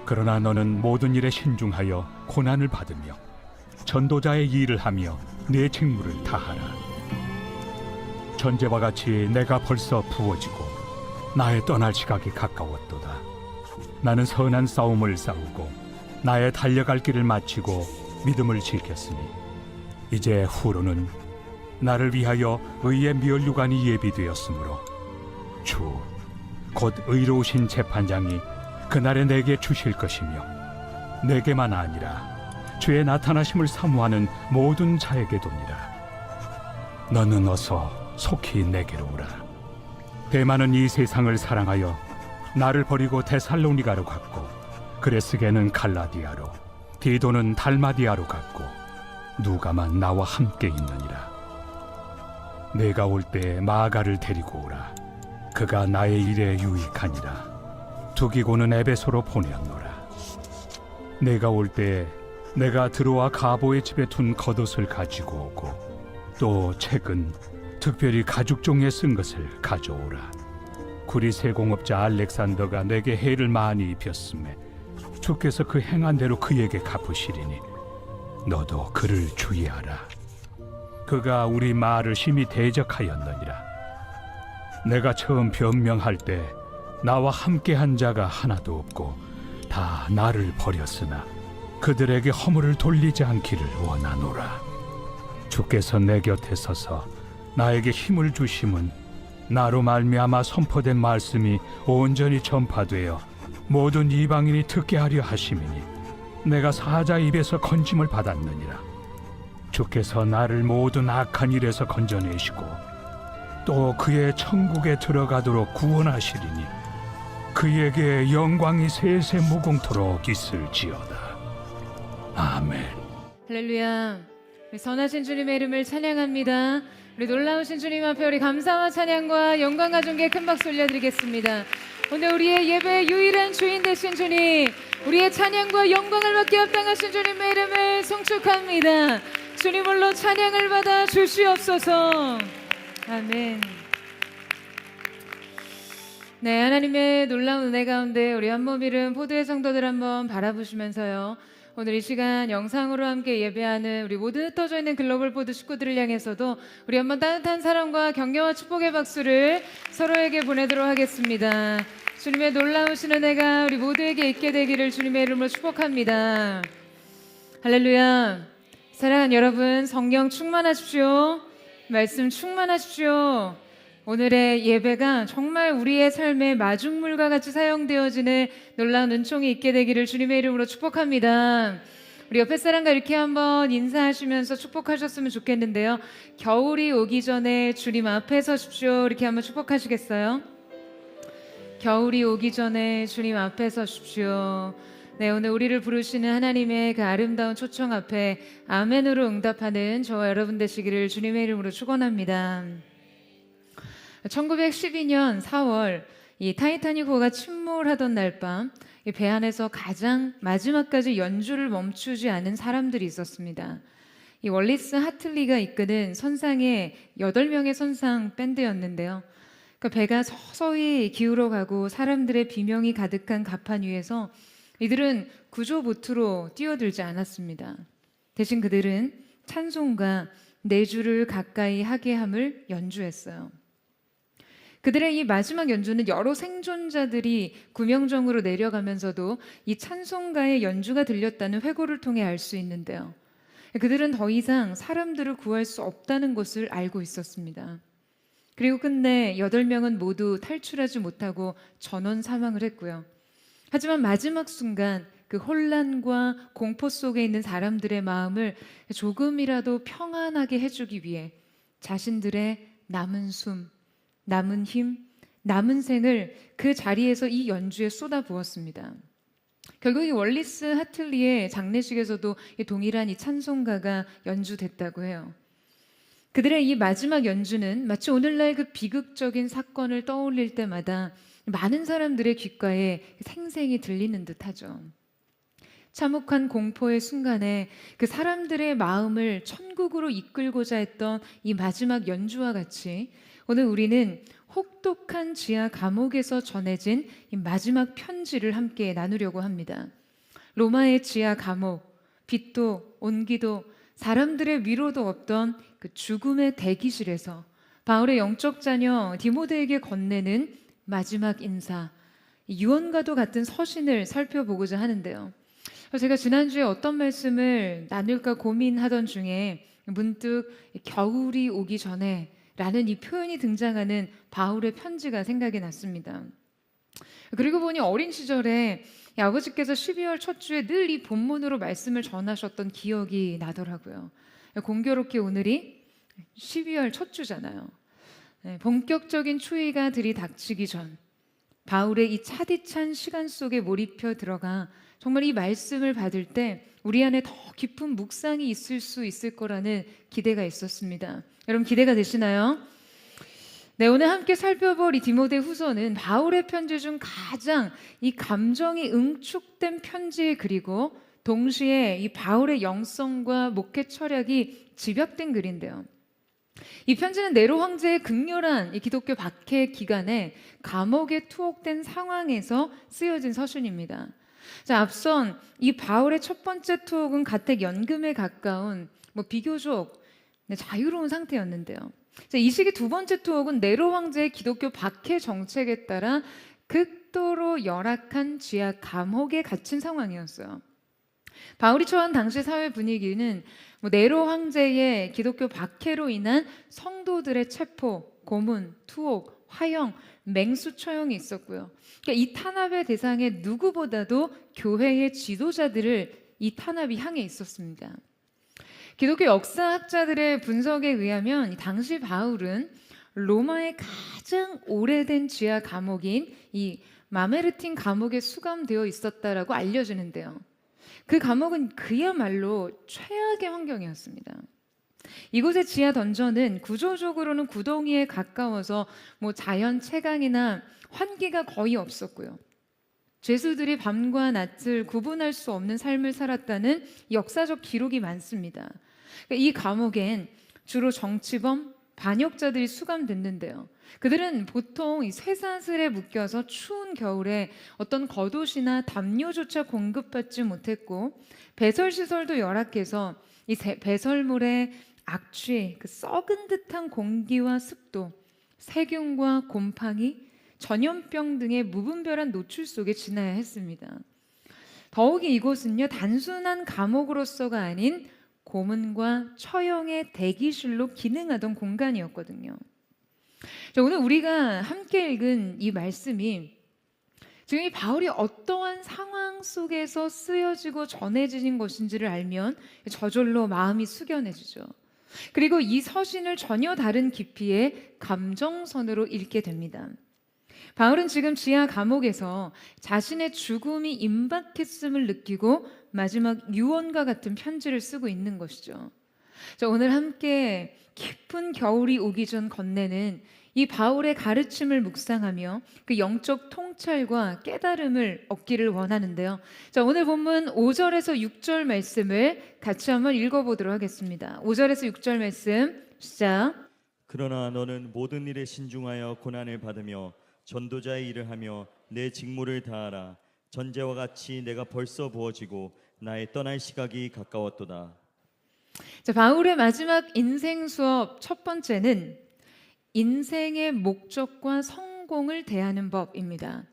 그러나 너는 모든 일에 신중하여 고난을 받으며 전도자의 일을 하며 내 직무를 다하라. 전제와 같이 내가 벌써 부어지고 나의 떠날 시각이 가까웠도다. 나는 선한 싸움을 싸우고 나의 달려갈 길을 마치고 믿음을 지켰으니 이제 후로는 나를 위하여 의의 면류관이 예비되었으므로 주 곧 의로우신 재판장이 그날에 내게 주실 것이며 내게만 아니라 주의 나타나심을 사모하는 모든 자에게 도니라. 너는 어서 속히 내게로 오라. 데마는 이 세상을 사랑하여 나를 버리고 데살로니가로 갔고 그레스게는 갈라디아로 디도는 달마디아로 갔고 누가만 나와 함께 있느니라. 내가 올 때 마가를 데리고 오라. 그가 나의 일에 유익하니라. 두기고는 에베소로 보내었노라. 내가 올 때 내가 드로아 가보의 집에 둔 겉옷을 가지고 오고 또 책은 특별히 가죽종에 쓴 것을 가져오라. 구리세 공업자 알렉산더가 내게 해를 많이 입혔음에 주께서 그 행한 대로 그에게 갚으시리니 너도 그를 주의하라. 그가 우리 말을 심히 대적하였느니라. 내가 처음 변명할 때 나와 함께한 자가 하나도 없고 다 나를 버렸으나 그들에게 허물을 돌리지 않기를 원하노라. 주께서 내 곁에 서서 나에게 힘을 주심은 나로 말미암아 선포된 말씀이 온전히 전파되어 모든 이방인이 듣게 하려 하심이니 내가 사자 입에서 건짐을 받았느니라. 주께서 나를 모든 악한 일에서 건져내시고 또 그의 천국에 들어가도록 구원하시리니 그에게 영광이 세세 무궁토록 있을지어다. 아멘. 할렐루야. 우리 선하신 주님의 이름을 찬양합니다. 우리 놀라우신 주님 앞에 우리 감사와 찬양과 영광과 존귀의 큰 박수 올려드리겠습니다. 오늘 우리의 예배의 유일한 주인 되신 주님, 우리의 찬양과 영광을 받게 합당하신 주님의 이름을 송축합니다. 주님 홀로 찬양을 받아 주시옵소서. 아멘. 네, 하나님의 놀라운 은혜 가운데 우리 한몸 잃은 포도의 성도들 한번 바라보시면서요, 오늘 이 시간 영상으로 함께 예배하는 우리 모든 흩어져 있는 글로벌 포드 식구들을 향해서도 우리 한번 따뜻한 사랑과 격려와 축복의 박수를 서로에게 보내도록 하겠습니다. 주님의 놀라우신 은혜가 우리 모두에게 있게 되기를 주님의 이름으로 축복합니다. 할렐루야. 사랑하는 여러분, 성령 충만하십시오. 말씀 충만하십시오. 오늘의 예배가 정말 우리의 삶의 마중물과 같이 사용되어지는 놀라운 은총이 있게 되기를 주님의 이름으로 축복합니다. 우리 옆에 사람과 이렇게 한번 인사하시면서 축복하셨으면 좋겠는데요. 겨울이 오기 전에 주님 앞에 서십시오. 이렇게 한번 축복하시겠어요? 겨울이 오기 전에 주님 앞에 서십시오. 네, 오늘 우리를 부르시는 하나님의 그 아름다운 초청 앞에 아멘으로 응답하는 저와 여러분 되시기를 주님의 이름으로 축원합니다. 1912년 4월 이 타이타닉호가 침몰하던 날 밤 배 안에서 가장 마지막까지 연주를 멈추지 않은 사람들이 있었습니다. 이 월리스 하틀리가 이끄는 선상의 8명의 선상 밴드였는데요. 그러니까 배가 서서히 기울어가고 사람들의 비명이 가득한 갑판 위에서 이들은 구조 보트로 뛰어들지 않았습니다. 대신 그들은 찬송가 네 줄을 가까이 하게 함을 연주했어요. 그들의 이 마지막 연주는 여러 생존자들이 구명정으로 내려가면서도 이 찬송가의 연주가 들렸다는 회고를 통해 알 수 있는데요. 그들은 더 이상 사람들을 구할 수 없다는 것을 알고 있었습니다. 그리고 끝내 8명은 모두 탈출하지 못하고 전원 사망을 했고요. 하지만 마지막 순간 그 혼란과 공포 속에 있는 사람들의 마음을 조금이라도 평안하게 해주기 위해 자신들의 남은 숨, 남은 힘, 남은 생을 그 자리에서 이 연주에 쏟아부었습니다. 결국 이 월리스 하틀리의 장례식에서도 이 동일한 이 찬송가가 연주됐다고 해요. 그들의 이 마지막 연주는 마치 오늘날 그 비극적인 사건을 떠올릴 때마다 많은 사람들의 귓가에 생생히 들리는 듯하죠. 참혹한 공포의 순간에 그 사람들의 마음을 천국으로 이끌고자 했던 이 마지막 연주와 같이 오늘 우리는 혹독한 지하 감옥에서 전해진 이 마지막 편지를 함께 나누려고 합니다. 로마의 지하 감옥, 빛도 온기도 사람들의 위로도 없던 그 죽음의 대기실에서 바울의 영적 자녀 디모데에게 건네는 마지막 인사, 유언과도 같은 서신을 살펴보고자 하는데요. 제가 지난주에 어떤 말씀을 나눌까 고민하던 중에 문득 겨울이 오기 전에 라는 이 표현이 등장하는 바울의 편지가 생각이 났습니다. 그리고 보니 어린 시절에 아버지께서 12월 첫 주에 늘 이 본문으로 말씀을 전하셨던 기억이 나더라고요. 공교롭게 오늘이 12월 첫 주잖아요. 본격적인 추위가 들이닥치기 전 바울의 이 차디찬 시간 속에 몰입혀 들어가 정말 이 말씀을 받을 때 우리 안에 더 깊은 묵상이 있을 수 있을 거라는 기대가 있었습니다. 여러분 기대가 되시나요? 네, 오늘 함께 살펴볼 이 디모데 후서는 바울의 편지 중 가장 이 감정이 응축된 편지, 그리고 동시에 이 바울의 영성과 목회 철학이 집약된 글인데요. 이 편지는 네로 황제의 극렬한 이 기독교 박해 기간에 감옥에 투옥된 상황에서 쓰여진 서신입니다. 자, 앞선 이 바울의 첫 번째 투옥은 가택 연금에 가까운 비교적 자유로운 상태였는데요. 자, 이 시기 두 번째 투옥은 네로 황제의 기독교 박해 정책에 따라 극도로 열악한 지하 감옥에 갇힌 상황이었어요. 바울이 처한 당시 사회 분위기는 네로 황제의 기독교 박해로 인한 성도들의 체포, 고문, 투옥, 화형, 맹수 처형이 있었고요. 그러니까 이 탄압의 대상에 누구보다도 교회의 지도자들을 이 탄압이 향해 있었습니다. 기독교 역사학자들의 분석에 의하면 당시 바울은 로마의 가장 오래된 지하 감옥인 이 마메르틴 감옥에 수감되어 있었다라고 알려지는데요. 그 감옥은 그야말로 최악의 환경이었습니다. 이곳의 지하 던전은 구조적으로는 구덩이에 가까워서 자연 채광이나 환기가 거의 없었고요. 죄수들이 밤과 낮을 구분할 수 없는 삶을 살았다는 역사적 기록이 많습니다. 이 감옥엔 주로 정치범, 반역자들이 수감됐는데요. 그들은 보통 이 쇠사슬에 묶여서 추운 겨울에 어떤 겉옷이나 담요조차 공급받지 못했고, 배설시설도 열악해서 이 배설물에 악취, 그 썩은 듯한 공기와 습도, 세균과 곰팡이, 전염병 등의 무분별한 노출 속에 지나야 했습니다. 더욱이 이곳은요, 단순한 감옥으로서가 아닌 고문과 처형의 대기실로 기능하던 공간이었거든요. 오늘 우리가 함께 읽은 이 말씀이 지금 이 바울이 어떠한 상황 속에서 쓰여지고 전해진 것인지를 알면 저절로 마음이 숙연해지죠. 그리고 이 서신을 전혀 다른 깊이의 감정선으로 읽게 됩니다. 바울은 지금 지하 감옥에서 자신의 죽음이 임박했음을 느끼고 마지막 유언과 같은 편지를 쓰고 있는 것이죠. 자, 오늘 함께 깊은 겨울이 오기 전 건네는 이 바울의 가르침을 묵상하며 그 영적 통찰과 깨달음을 얻기를 원하는데요. 자, 오늘 본문 5절에서 6절 말씀을 같이 한번 읽어보도록 하겠습니다. 5절에서 6절 말씀 시작. 그러나 너는 모든 일에 신중하여 고난을 받으며 전도자의 일을 하며 내 직무를 다하라. 전제와 같이 내가 벌써 부어지고 나의 떠날 시각이 가까웠도다. 자, 바울의 마지막 인생 수업 첫 번째는 인생의 목적과 성공을 대하는 법입니다.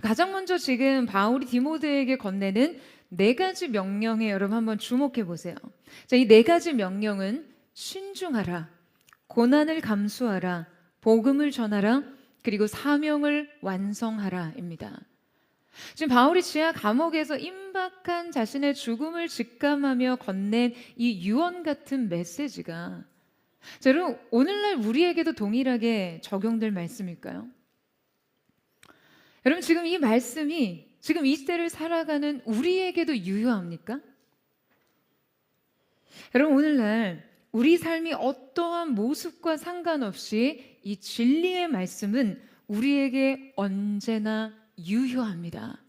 가장 먼저 지금 바울이 디모데에게 건네는 네 가지 명령에 여러분 한번 주목해 보세요. 자, 이 네 가지 명령은 신중하라, 고난을 감수하라, 복음을 전하라, 그리고 사명을 완성하라입니다. 지금 바울이 지하 감옥에서 임박한 자신의 죽음을 직감하며 건넨 이 유언 같은 메시지가 자, 여러분 오늘날 우리에게도 동일하게 적용될 말씀일까요? 여러분 지금 이 말씀이 지금 이 시대를 살아가는 우리에게도 유효합니까? 여러분 오늘날 우리 삶이 어떠한 모습과 상관없이 이 진리의 말씀은 우리에게 언제나 유효합니다.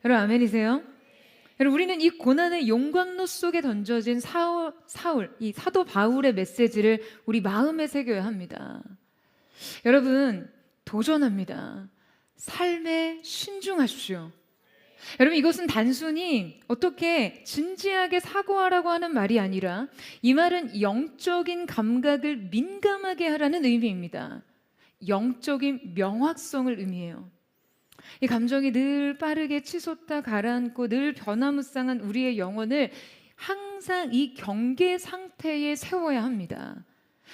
여러분 아멘이세요? 여러분, 우리는 이 고난의 용광로 속에 던져진 이 사도 바울의 메시지를 우리 마음에 새겨야 합니다. 여러분, 도전합니다. 삶에 신중하십시오. 여러분, 이것은 단순히 어떻게 진지하게 사고하라고 하는 말이 아니라 이 말은 영적인 감각을 민감하게 하라는 의미입니다. 영적인 명확성을 의미해요. 이 감정이 늘 빠르게 치솟다 가라앉고 늘 변화무쌍한 우리의 영혼을 항상 이 경계 상태에 세워야 합니다.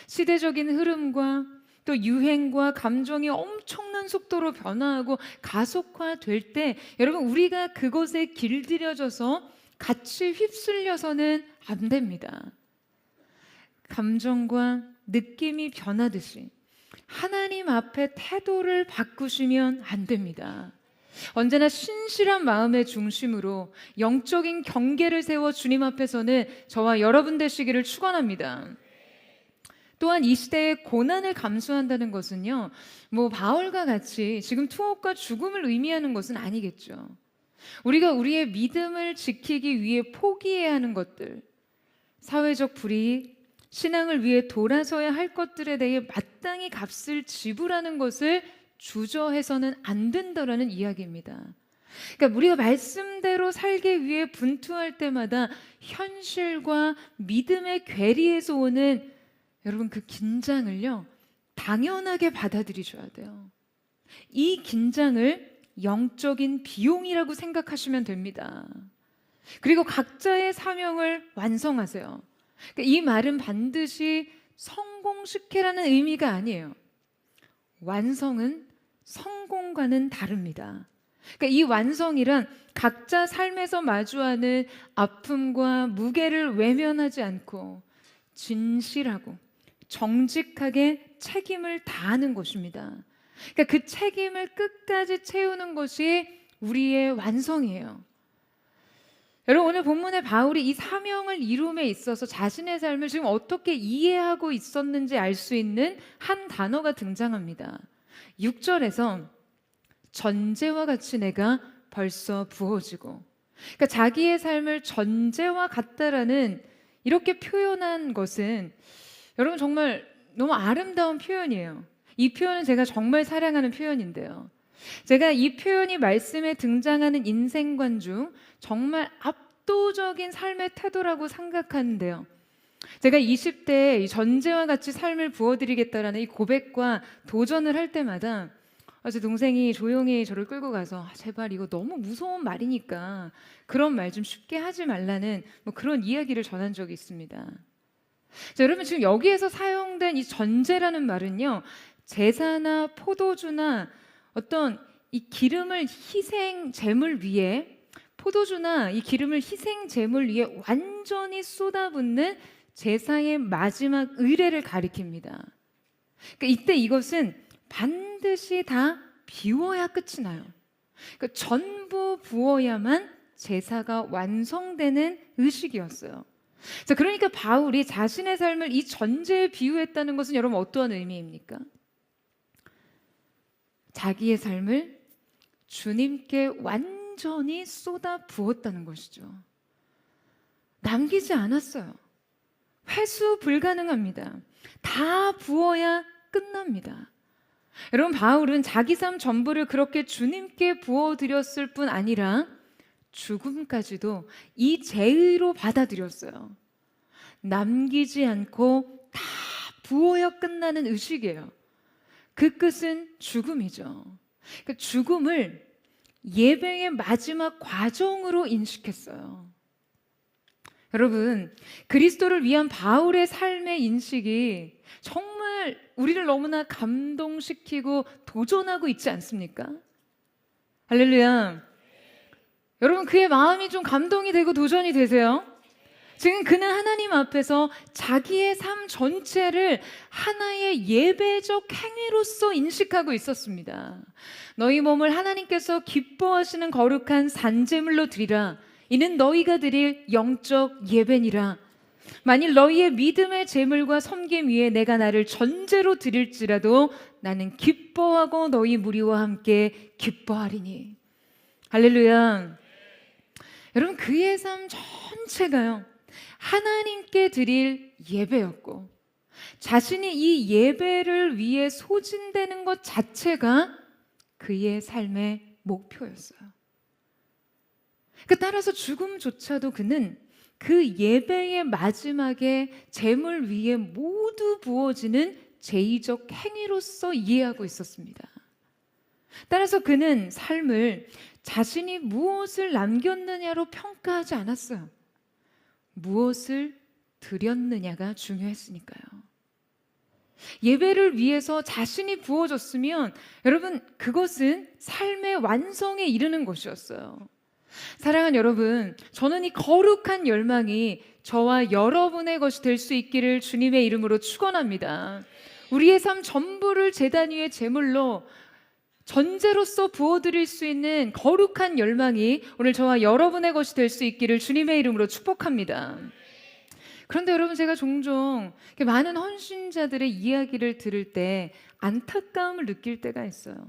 시대적인 흐름과 또 유행과 감정이 엄청난 속도로 변화하고 가속화될 때 여러분, 우리가 그것에 길들여져서 같이 휩쓸려서는 안 됩니다. 감정과 느낌이 변하듯이 하나님 앞에 태도를 바꾸시면 안 됩니다. 언제나 신실한 마음의 중심으로 영적인 경계를 세워 주님 앞에서는 저와 여러분 되시기를 축원합니다. 또한 이 시대의 고난을 감수한다는 것은요, 바울과 같이 지금 투옥과 죽음을 의미하는 것은 아니겠죠. 우리가 우리의 믿음을 지키기 위해 포기해야 하는 것들, 사회적 불이익, 신앙을 위해 돌아서야 할 것들에 대해 마땅히 값을 지불하는 것을 주저해서는 안 된다라는 이야기입니다. 그러니까 우리가 말씀대로 살기 위해 분투할 때마다 현실과 믿음의 괴리에서 오는 여러분 그 긴장을요, 당연하게 받아들이셔야 돼요. 이 긴장을 영적인 비용이라고 생각하시면 됩니다. 그리고 각자의 사명을 완성하세요. 그러니까 이 말은 반드시 성공시키라는 의미가 아니에요. 완성은 성공과는 다릅니다. 그러니까 이 완성이란 각자 삶에서 마주하는 아픔과 무게를 외면하지 않고 진실하고 정직하게 책임을 다하는 것입니다. 그러니까 그 책임을 끝까지 채우는 것이 우리의 완성이에요. 여러분, 오늘 본문의 바울이 이 사명을 이룸에 있어서 자신의 삶을 지금 어떻게 이해하고 있었는지 알 수 있는 한 단어가 등장합니다. 6절에서 전제와 같이 내가 벌써 부어지고, 그러니까 자기의 삶을 전제와 같다라는 이렇게 표현한 것은 여러분 정말 너무 아름다운 표현이에요. 이 표현은 제가 정말 사랑하는 표현인데요. 제가 이 표현이 말씀에 등장하는 인생관 중 정말 압도적인 삶의 태도라고 생각하는데요. 제가 20대에 이 전제와 같이 삶을 부어드리겠다라는 이 고백과 도전을 할 때마다 제 동생이 조용히 저를 끌고 가서 제발 이거 너무 무서운 말이니까 그런 말 좀 쉽게 하지 말라는 그런 이야기를 전한 적이 있습니다. 자, 여러분 지금 여기에서 사용된 이 전제라는 말은요, 제사나 포도주나 어떤 이 기름을 희생 제물 위에 포도주나 이 기름을 희생 제물 위에 완전히 쏟아붓는 제사의 마지막 의례를 가리킵니다. 그러니까 이때 이것은 반드시 다 비워야 끝이 나요. 그러니까 전부 부어야만 제사가 완성되는 의식이었어요. 자, 그러니까 바울이 자신의 삶을 이 전제에 비유했다는 것은 여러분 어떠한 의미입니까? 자기의 삶을 주님께 완전히 쏟아 부었다는 것이죠. 남기지 않았어요. 회수 불가능합니다. 다 부어야 끝납니다. 여러분, 바울은 자기 삶 전부를 그렇게 주님께 부어드렸을 뿐 아니라 죽음까지도 이 제의로 받아들였어요. 남기지 않고 다 부어야 끝나는 의식이에요. 그 끝은 죽음이죠. 그러니까 죽음을 예배의 마지막 과정으로 인식했어요. 여러분, 그리스도를 위한 바울의 삶의 인식이 정말 우리를 너무나 감동시키고 도전하고 있지 않습니까? 할렐루야. 여러분, 그의 마음이 좀 감동이 되고 도전이 되세요? 지금 그는 하나님 앞에서 자기의 삶 전체를 하나의 예배적 행위로서 인식하고 있었습니다. 너희 몸을 하나님께서 기뻐하시는 거룩한 산제물로 드리라. 이는 너희가 드릴 영적 예배니라. 만일 너희의 믿음의 제물과 섬김 위에 내가 나를 전제로 드릴지라도 나는 기뻐하고 너희 무리와 함께 기뻐하리니. 할렐루야. 여러분 그의 삶 전체가요 하나님께 드릴 예배였고 자신이 이 예배를 위해 소진되는 것 자체가 그의 삶의 목표였어요. 따라서 죽음조차도 그는 그 예배의 마지막에 제물 위에 모두 부어지는 제의적 행위로서 이해하고 있었습니다. 따라서 그는 삶을 자신이 무엇을 남겼느냐로 평가하지 않았어요. 무엇을 드렸느냐가 중요했으니까요. 예배를 위해서 자신이 부어졌으면 여러분 그것은 삶의 완성에 이르는 것이었어요. 사랑하는 여러분, 저는 이 거룩한 열망이 저와 여러분의 것이 될 수 있기를 주님의 이름으로 축원합니다. 우리의 삶 전부를 제단 위에 제물로 전제로서 부어드릴 수 있는 거룩한 열망이 오늘 저와 여러분의 것이 될 수 있기를 주님의 이름으로 축복합니다. 그런데 여러분 제가 종종 많은 헌신자들의 이야기를 들을 때 안타까움을 느낄 때가 있어요.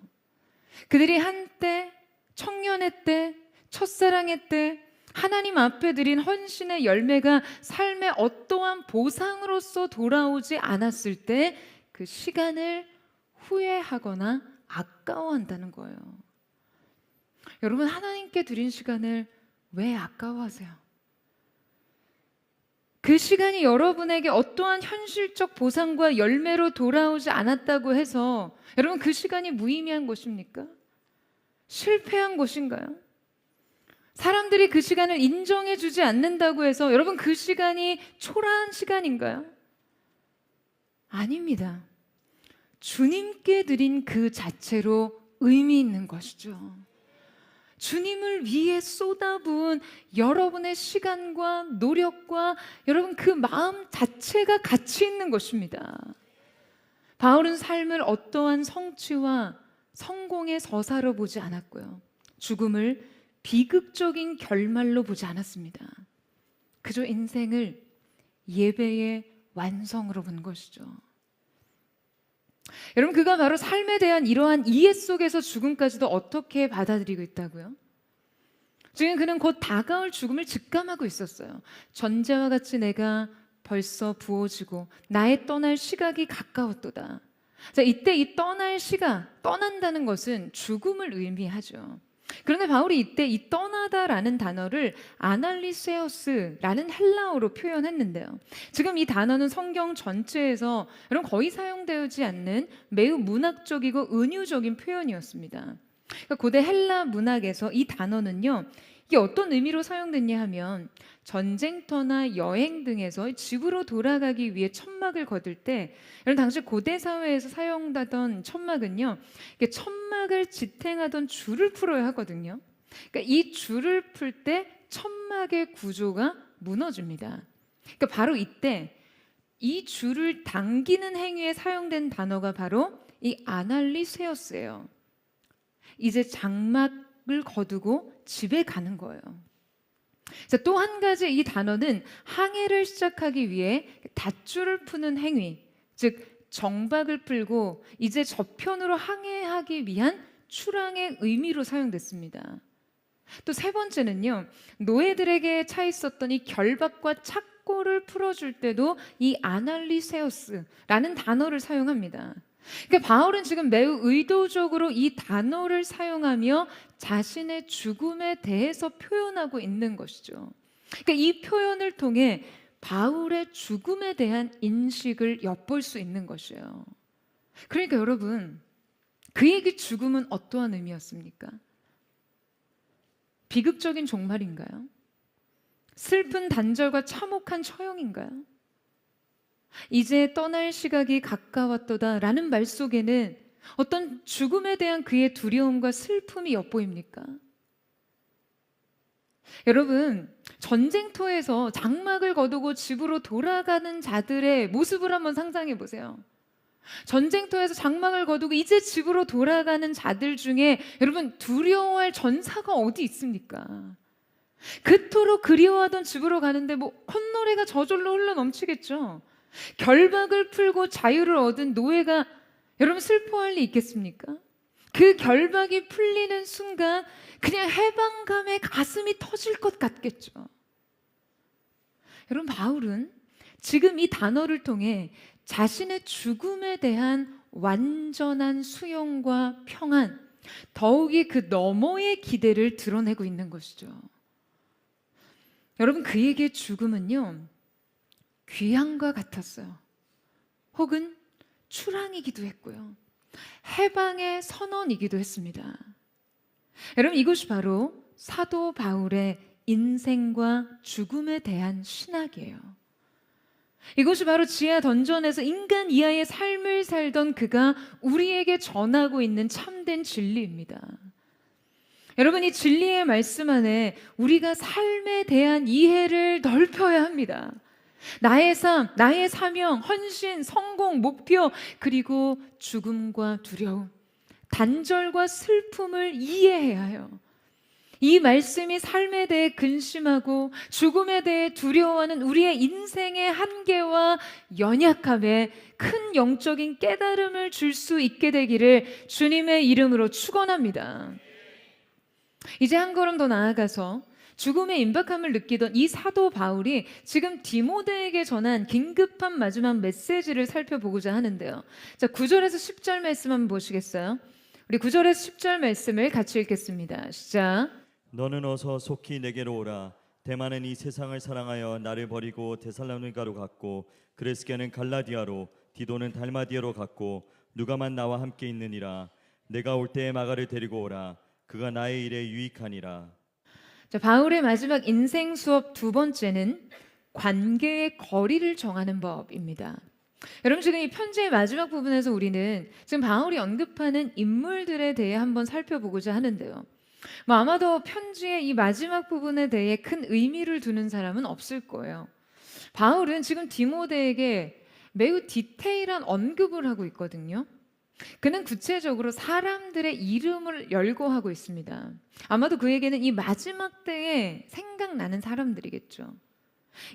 그들이 한때 청년의 때 첫사랑의 때 하나님 앞에 드린 헌신의 열매가 삶의 어떠한 보상으로서 돌아오지 않았을 때 그 시간을 후회하거나 아까워한다는 거예요. 여러분 하나님께 드린 시간을 왜 아까워하세요? 그 시간이 여러분에게 어떠한 현실적 보상과 열매로 돌아오지 않았다고 해서 여러분 그 시간이 무의미한 것입니까? 실패한 것인가요? 사람들이 그 시간을 인정해 주지 않는다고 해서 여러분 그 시간이 초라한 시간인가요? 아닙니다. 주님께 드린 그 자체로 의미 있는 것이죠. 주님을 위해 쏟아부은 여러분의 시간과 노력과 여러분 그 마음 자체가 가치 있는 것입니다. 바울은 삶을 어떠한 성취와 성공의 서사로 보지 않았고요. 죽음을 비극적인 결말로 보지 않았습니다. 그저 인생을 예배의 완성으로 본 것이죠. 여러분 그가 바로 삶에 대한 이러한 이해 속에서 죽음까지도 어떻게 받아들이고 있다고요? 지금 그는 곧 다가올 죽음을 직감하고 있었어요. 전제와 같이 내가 벌써 부어지고 나의 떠날 시각이 가까웠도다. 자, 이때 이 떠날 시각, 떠난다는 것은 죽음을 의미하죠. 그런데 바울이 이때 이 떠나다라는 단어를 아날리세우스라는 헬라어로 표현했는데요. 지금 이 단어는 성경 전체에서 여러분 거의 사용되지 않는 매우 문학적이고 은유적인 표현이었습니다. 그러니까 고대 헬라 문학에서 이 단어는요, 이게 어떤 의미로 사용됐냐 하면 전쟁터나 여행 등에서 집으로 돌아가기 위해 천막을 거둘 때 여러분 당시 고대 사회에서 사용되던 천막은요, 이게 천막을 지탱하던 줄을 풀어야 하거든요. 그러니까 이 줄을 풀 때 천막의 구조가 무너집니다. 그러니까 바로 이때 이 줄을 당기는 행위에 사용된 단어가 바로 이 아날리세우스예요. 이제 장막을 거두고 집에 가는 거예요. 또 한 가지 이 단어는 항해를 시작하기 위해 닷줄을 푸는 행위, 즉 정박을 풀고 이제 저편으로 항해하기 위한 출항의 의미로 사용됐습니다. 또 세 번째는요, 노예들에게 차 있었던 이 결박과 착고를 풀어줄 때도 이 아날리세우스라는 단어를 사용합니다. 그러니까 바울은 지금 매우 의도적으로 이 단어를 사용하며 자신의 죽음에 대해서 표현하고 있는 것이죠. 그러니까 이 표현을 통해 바울의 죽음에 대한 인식을 엿볼 수 있는 것이에요. 그러니까 여러분, 그에게 죽음은 어떠한 의미였습니까? 비극적인 종말인가요? 슬픈 단절과 참혹한 처형인가요? 이제 떠날 시각이 가까웠도다 라는 말 속에는 어떤 죽음에 대한 그의 두려움과 슬픔이 엿보입니까? 여러분, 전쟁터에서 장막을 거두고 집으로 돌아가는 자들의 모습을 한번 상상해 보세요. 전쟁터에서 장막을 거두고 이제 집으로 돌아가는 자들 중에 여러분 두려워할 전사가 어디 있습니까? 그토록 그리워하던 집으로 가는데 뭐 콧노래가 저절로 흘러 넘치겠죠. 결박을 풀고 자유를 얻은 노예가 여러분 슬퍼할 리 있겠습니까? 그 결박이 풀리는 순간 그냥 해방감에 가슴이 터질 것 같겠죠. 여러분, 바울은 지금 이 단어를 통해 자신의 죽음에 대한 완전한 수용과 평안, 더욱이 그 너머의 기대를 드러내고 있는 것이죠. 여러분, 그에게 죽음은요, 귀향과 같았어요. 혹은 출항이기도 했고요. 해방의 선언이기도 했습니다. 여러분, 이것이 바로 사도 바울의 인생과 죽음에 대한 신학이에요. 이것이 바로 지하 던전에서 인간 이하의 삶을 살던 그가 우리에게 전하고 있는 참된 진리입니다. 여러분, 이 진리의 말씀 안에 우리가 삶에 대한 이해를 넓혀야 합니다. 나의 삶, 나의 사명, 헌신, 성공, 목표, 그리고 죽음과 두려움, 단절과 슬픔을 이해해야 해요. 이 말씀이 삶에 대해 근심하고 죽음에 대해 두려워하는 우리의 인생의 한계와 연약함에 큰 영적인 깨달음을 줄 수 있게 되기를 주님의 이름으로 축원합니다. 이제 한 걸음 더 나아가서 죽음의 임박함을 느끼던 이 사도 바울이 지금 디모데에게 전한 긴급한 마지막 메시지를 살펴보고자 하는데요. 자, 9절에서 10절 말씀 한번 보시겠어요? 우리 9절에서 10절 말씀을 같이 읽겠습니다. 시작. 너는 어서 속히 내게로 오라. 대만은 이 세상을 사랑하여 나를 버리고 데살로니가로 갔고 그레스게는 갈라디아로 디도는 달마디아로 갔고 누가만 나와 함께 있느니라. 내가 올 때에 마가를 데리고 오라. 그가 나의 일에 유익하니라. 자, 바울의 마지막 인생 수업 두 번째는 관계의 거리를 정하는 법입니다. 여러분, 지금 이 편지의 마지막 부분에서 우리는 지금 바울이 언급하는 인물들에 대해 한번 살펴보고자 하는데요. 아마도 편지의 이 마지막 부분에 대해 큰 의미를 두는 사람은 없을 거예요. 바울은 지금 디모데에게 매우 디테일한 언급을 하고 있거든요. 그는 구체적으로 사람들의 이름을 열거하고 있습니다. 아마도 그에게는 이 마지막 때에 생각나는 사람들이겠죠.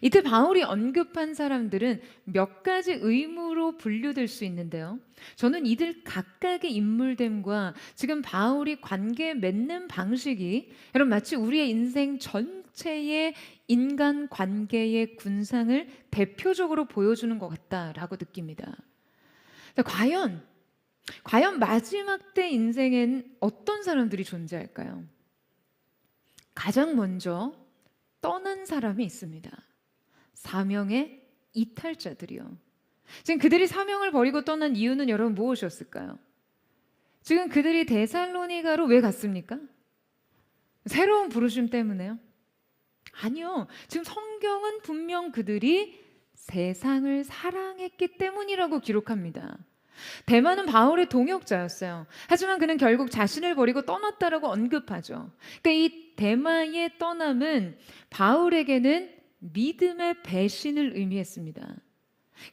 이때 바울이 언급한 사람들은 몇 가지 의무로 분류될 수 있는데요. 저는 이들 각각의 인물됨과 지금 바울이 관계 맺는 방식이 여러분 마치 우리의 인생 전체의 인간 관계의 군상을 대표적으로 보여주는 것 같다라고 느낍니다. 과연 마지막 때 인생엔 어떤 사람들이 존재할까요? 가장 먼저 떠난 사람이 있습니다. 사명의 이탈자들이요. 지금 그들이 사명을 버리고 떠난 이유는 여러분 무엇이었을까요? 지금 그들이 데살로니가로 왜 갔습니까? 새로운 부르심 때문에요? 아니요. 지금 성경은 분명 그들이 세상을 사랑했기 때문이라고 기록합니다. 대마는 바울의 동역자였어요. 하지만 그는 결국 자신을 버리고 떠났다라고 언급하죠. 그러니까 이 대마의 떠남은 바울에게는 믿음의 배신을 의미했습니다.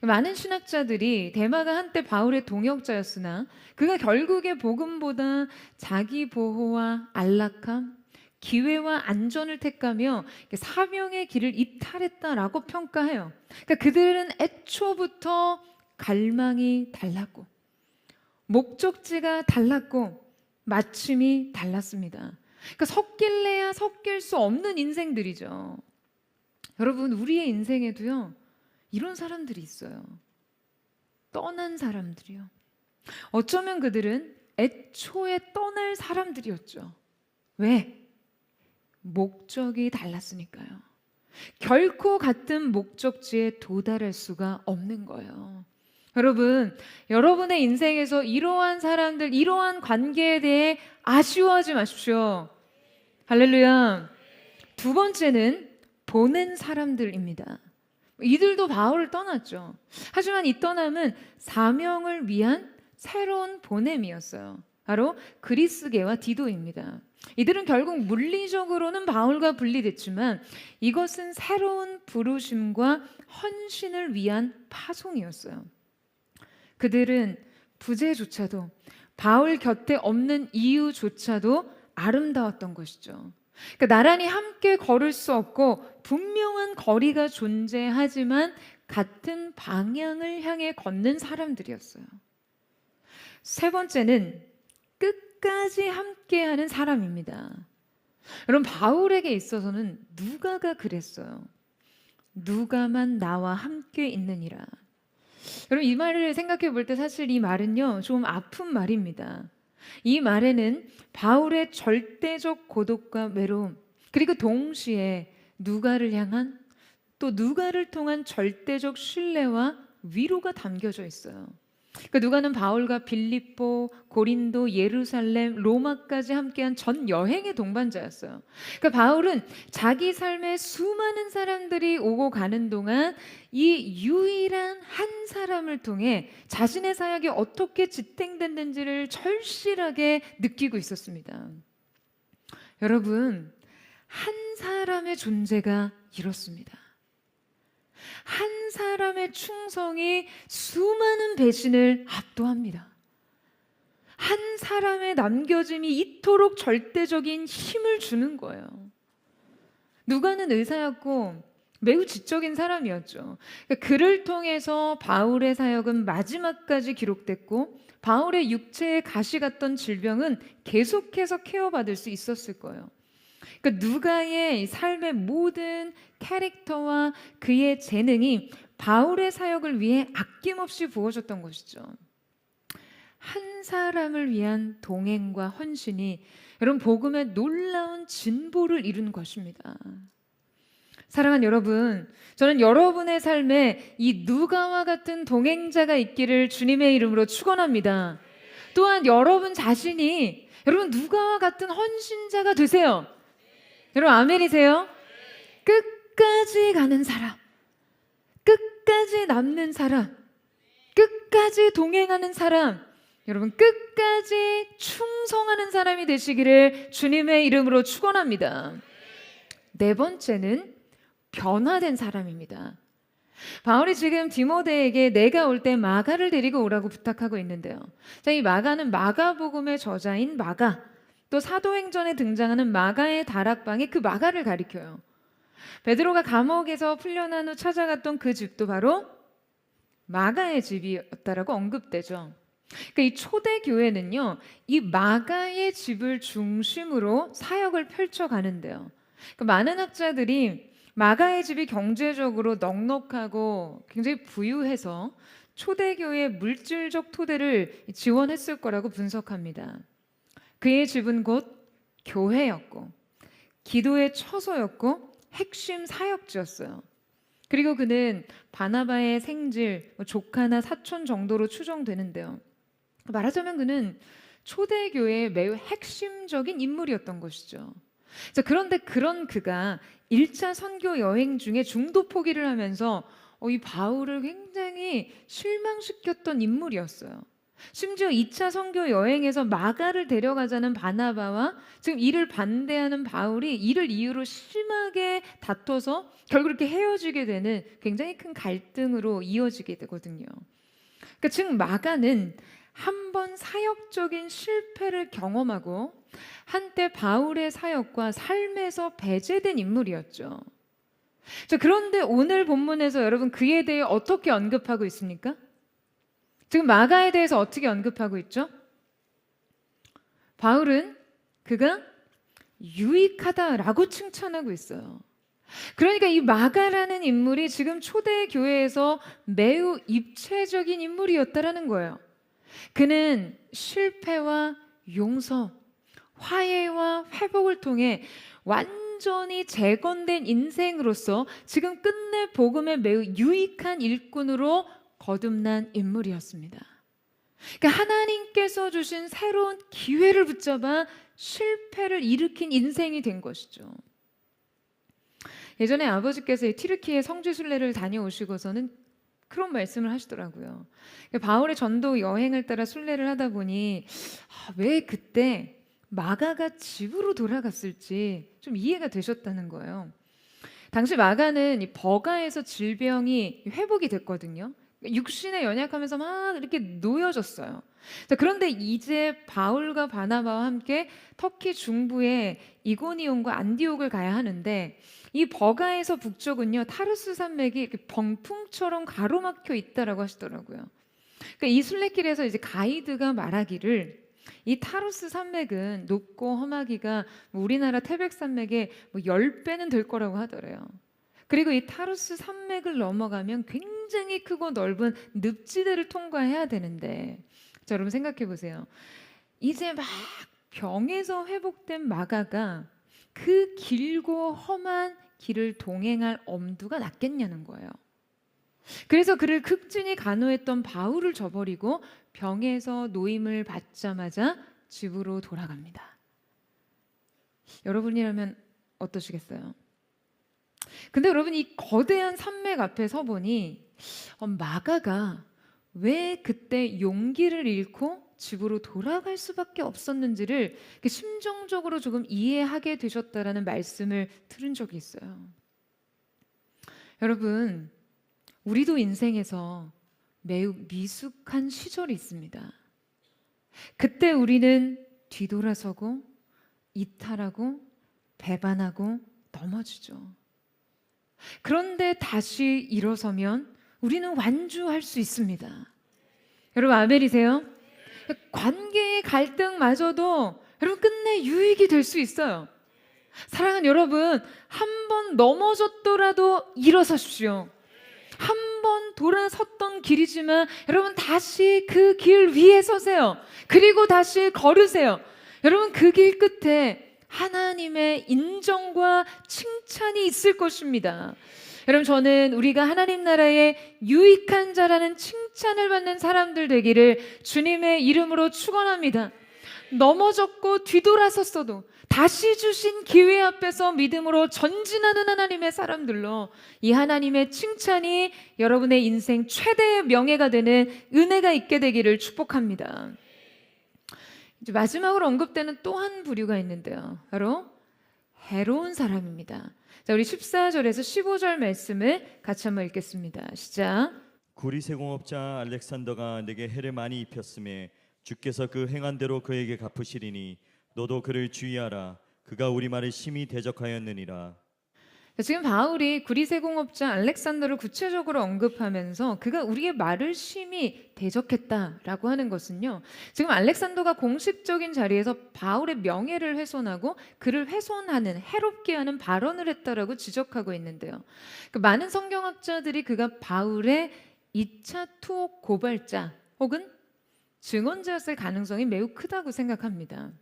많은 신학자들이 대마가 한때 바울의 동역자였으나 그가 결국에 복음보다 자기 보호와 안락함, 기회와 안전을 택하며 사명의 길을 이탈했다라고 평가해요. 그러니까 그들은 애초부터 갈망이 달랐고 목적지가 달랐고 마침이 달랐습니다. 그러니까 섞일래야 섞일 수 없는 인생들이죠. 여러분, 우리의 인생에도요 이런 사람들이 있어요. 떠난 사람들이요. 어쩌면 그들은 애초에 떠날 사람들이었죠. 왜? 목적이 달랐으니까요. 결코 같은 목적지에 도달할 수가 없는 거예요. 여러분, 여러분의 인생에서 이러한 사람들, 이러한 관계에 대해 아쉬워하지 마십시오. 할렐루야. 두 번째는 보낸 사람들입니다. 이들도 바울을 떠났죠. 하지만 이 떠남은 사명을 위한 새로운 보냄이었어요. 바로 그리스게와 디도입니다. 이들은 결국 물리적으로는 바울과 분리됐지만 이것은 새로운 부르심과 헌신을 위한 파송이었어요. 그들은 부재조차도 바울 곁에 없는 이유조차도 아름다웠던 것이죠. 그러니까 나란히 함께 걸을 수 없고 분명한 거리가 존재하지만 같은 방향을 향해 걷는 사람들이었어요. 세 번째는 끝까지 함께하는 사람입니다. 여러분, 바울에게 있어서는 누가가 그랬어요. 누가만 나와 함께 있느니라. 여러분, 이 말을 생각해 볼 때 사실 이 말은요, 좀 아픈 말입니다. 이 말에는 바울의 절대적 고독과 외로움, 그리고 동시에 누가를 향한, 또 누가를 통한 절대적 신뢰와 위로가 담겨져 있어요. 그러니까 누가는 바울과 빌립보, 고린도, 예루살렘, 로마까지 함께한 전 여행의 동반자였어요. 그러니까 바울은 자기 삶에 수많은 사람들이 오고 가는 동안 이 유일한 한 사람을 통해 자신의 사역이 어떻게 지탱됐는지를 절실하게 느끼고 있었습니다. 여러분, 한 사람의 존재가 이렇습니다. 한 사람의 충성이 수많은 배신을 압도합니다. 한 사람의 남겨짐이 이토록 절대적인 힘을 주는 거예요. 누가는 의사였고 매우 지적인 사람이었죠. 그를 통해서 바울의 사역은 마지막까지 기록됐고 바울의 육체에 가시 같던 질병은 계속해서 케어받을 수 있었을 거예요. 그러니까 누가의 삶의 모든 캐릭터와 그의 재능이 바울의 사역을 위해 아낌없이 부어졌던 것이죠. 한 사람을 위한 동행과 헌신이 여러분 복음의 놀라운 진보를 이룬 것입니다. 사랑하는 여러분, 저는 여러분의 삶에 이 누가와 같은 동행자가 있기를 주님의 이름으로 축원합니다. 또한 여러분 자신이 여러분 누가와 같은 헌신자가 되세요. 여러분 아멘이세요? 끝까지 가는 사람, 끝까지 남는 사람, 끝까지 동행하는 사람, 여러분 끝까지 충성하는 사람이 되시기를 주님의 이름으로 축원합니다. 네 번째는 변화된 사람입니다. 바울이 지금 디모데에게 내가 올 때 마가를 데리고 오라고 부탁하고 있는데요. 자, 이 마가는 마가복음의 저자인 마가, 또 사도행전에 등장하는 마가의 다락방이 그 마가를 가리켜요. 베드로가 감옥에서 풀려난 후 찾아갔던 그 집도 바로 마가의 집이었다라고 언급되죠. 그러니까 이 초대교회는요, 이 마가의 집을 중심으로 사역을 펼쳐가는데요. 그러니까 많은 학자들이 마가의 집이 경제적으로 넉넉하고 굉장히 부유해서 초대교회의 물질적 토대를 지원했을 거라고 분석합니다. 그의 집은 곧 교회였고 기도의 처소였고 핵심 사역지였어요. 그리고 그는 바나바의 생질, 조카나 사촌 정도로 추정되는데요. 말하자면 그는 초대교회의 매우 핵심적인 인물이었던 것이죠. 자, 그런데 그런 그가 1차 선교 여행 중에 중도 포기를 하면서 이 바울을 굉장히 실망시켰던 인물이었어요. 심지어 2차 선교 여행에서 마가를 데려가자는 바나바와 지금 이를 반대하는 바울이 이를 이유로 심하게 다퉈서 결국 이렇게 헤어지게 되는 굉장히 큰 갈등으로 이어지게 되거든요. 그러니까 즉 마가는 한 번 사역적인 실패를 경험하고 한때 바울의 사역과 삶에서 배제된 인물이었죠. 자, 그런데 오늘 본문에서 여러분 그에 대해 어떻게 언급하고 있습니까? 지금 마가에 대해서 어떻게 언급하고 있죠? 바울은 그가 유익하다라고 칭찬하고 있어요. 그러니까 이 마가라는 인물이 지금 초대교회에서 매우 입체적인 인물이었다라는 거예요. 그는 실패와 용서, 화해와 회복을 통해 완전히 재건된 인생으로서 지금 끝내 복음에 매우 유익한 일꾼으로 거듭난 인물이었습니다. 그러니까 하나님께서 주신 새로운 기회를 붙잡아 실패를 일으킨 인생이 된 것이죠. 예전에 아버지께서 튀르키예 성지 순례를 다녀오시고서는 그런 말씀을 하시더라고요. 바울의 전도 여행을 따라 순례를 하다 보니 왜 그때 마가가 집으로 돌아갔을지 좀 이해가 되셨다는 거예요. 당시 마가는 이 버가에서 질병이 회복이 됐거든요. 육신에 연약하면서 막 이렇게 놓여졌어요. 자, 그런데 이제 바울과 바나바와 함께 터키 중부의 이고니온과 안디옥을 가야 하는데 이 버가에서 북쪽은요 타르스 산맥이 이렇게 병풍처럼 가로막혀 있다라고 하시더라고요. 그러니까 이 순례길에서 이제 가이드가 말하기를 이 타루스 산맥은 높고 험하기가 우리나라 태백산맥의 10배는 될 거라고 하더래요. 그리고 이 타루스 산맥을 넘어가면 굉장히 크고 넓은 늪지대를 통과해야 되는데, 자, 여러분 생각해 보세요. 이제 막 병에서 회복된 마가가 그 길고 험한 길을 동행할 엄두가 났겠냐는 거예요. 그래서 그를 극진히 간호했던 바울을 저버리고 병에서 노임을 받자마자 집으로 돌아갑니다. 여러분이라면 어떠시겠어요? 근데 여러분, 이 거대한 산맥 앞에 서 보니 마가가 왜 그때 용기를 잃고 집으로 돌아갈 수밖에 없었는지를 심정적으로 조금 이해하게 되셨다라는 말씀을 들은 적이 있어요. 여러분, 우리도 인생에서 매우 미숙한 시절이 있습니다. 그때 우리는 뒤돌아서고 이탈하고 배반하고 넘어지죠. 그런데 다시 일어서면 우리는 완주할 수 있습니다. 여러분, 아멘이세요? 관계의 갈등마저도 여러분 끝내 유익이 될 수 있어요. 사랑하는 여러분, 한 번 넘어졌더라도 일어서십시오. 한 번 돌아섰던 길이지만 여러분 다시 그 길 위에 서세요. 그리고 다시 걸으세요. 여러분, 그 길 끝에 하나님의 인정과 칭찬이 있을 것입니다. 여러분, 저는 우리가 하나님 나라의 유익한 자라는 칭찬을 받는 사람들 되기를 주님의 이름으로 축원합니다. 넘어졌고 뒤돌아섰어도 다시 주신 기회 앞에서 믿음으로 전진하는 하나님의 사람들로 이 하나님의 칭찬이 여러분의 인생 최대의 명예가 되는 은혜가 있게 되기를 축복합니다. 이제 마지막으로 언급되는 또 한 부류가 있는데요, 바로 해로운 사람입니다. 자, 우리 14절에서 15절 말씀을 같이 한번 읽겠습니다. 시작. 구리세공업자 알렉산더가 내게 해를 많이 입혔음에 주께서 그 행한 대로 그에게 갚으시리니 너도 그를 주의하라. 그가 우리 말을 심히 대적하였느니라. 지금 바울이 구리세공업자 알렉산더를 구체적으로 언급하면서 그가 우리의 말을 심히 대적했다라고 하는 것은요, 지금 알렉산더가 공식적인 자리에서 바울의 명예를 훼손하고 그를 훼손하는, 해롭게 하는 발언을 했다라고 지적하고 있는데요, 많은 성경학자들이 그가 바울의 2차 투옥 고발자 혹은 증언자였을 가능성이 매우 크다고 생각합니다.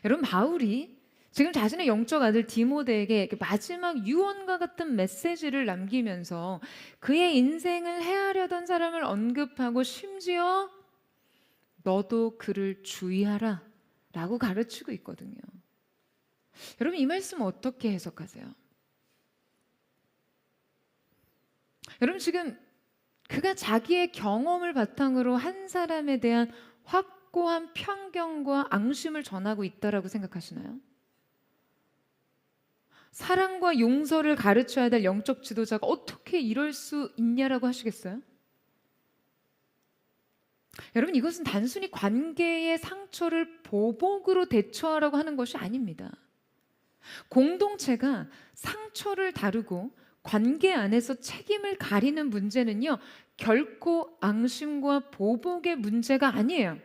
여러분, 바울이 지금 자신의 영적 아들 디모데에게 마지막 유언과 같은 메시지를 남기면서 그의 인생을 해하려던 사람을 언급하고 심지어 너도 그를 주의하라 라고 가르치고 있거든요. 여러분, 이 말씀 어떻게 해석하세요? 여러분, 지금 그가 자기의 경험을 바탕으로 한 사람에 대한 확고한 편견과 앙심을 전하고 있다라고 생각하시나요? 사랑과 용서를 가르쳐야 될 영적 지도자가 어떻게 이럴 수 있냐라고 하시겠어요? 여러분, 이것은 단순히 관계의 상처를 보복으로 대처하라고 하는 것이 아닙니다. 공동체가 상처를 다루고 관계 안에서 책임을 가리는 문제는요, 결코 앙심과 보복의 문제가 아니에요.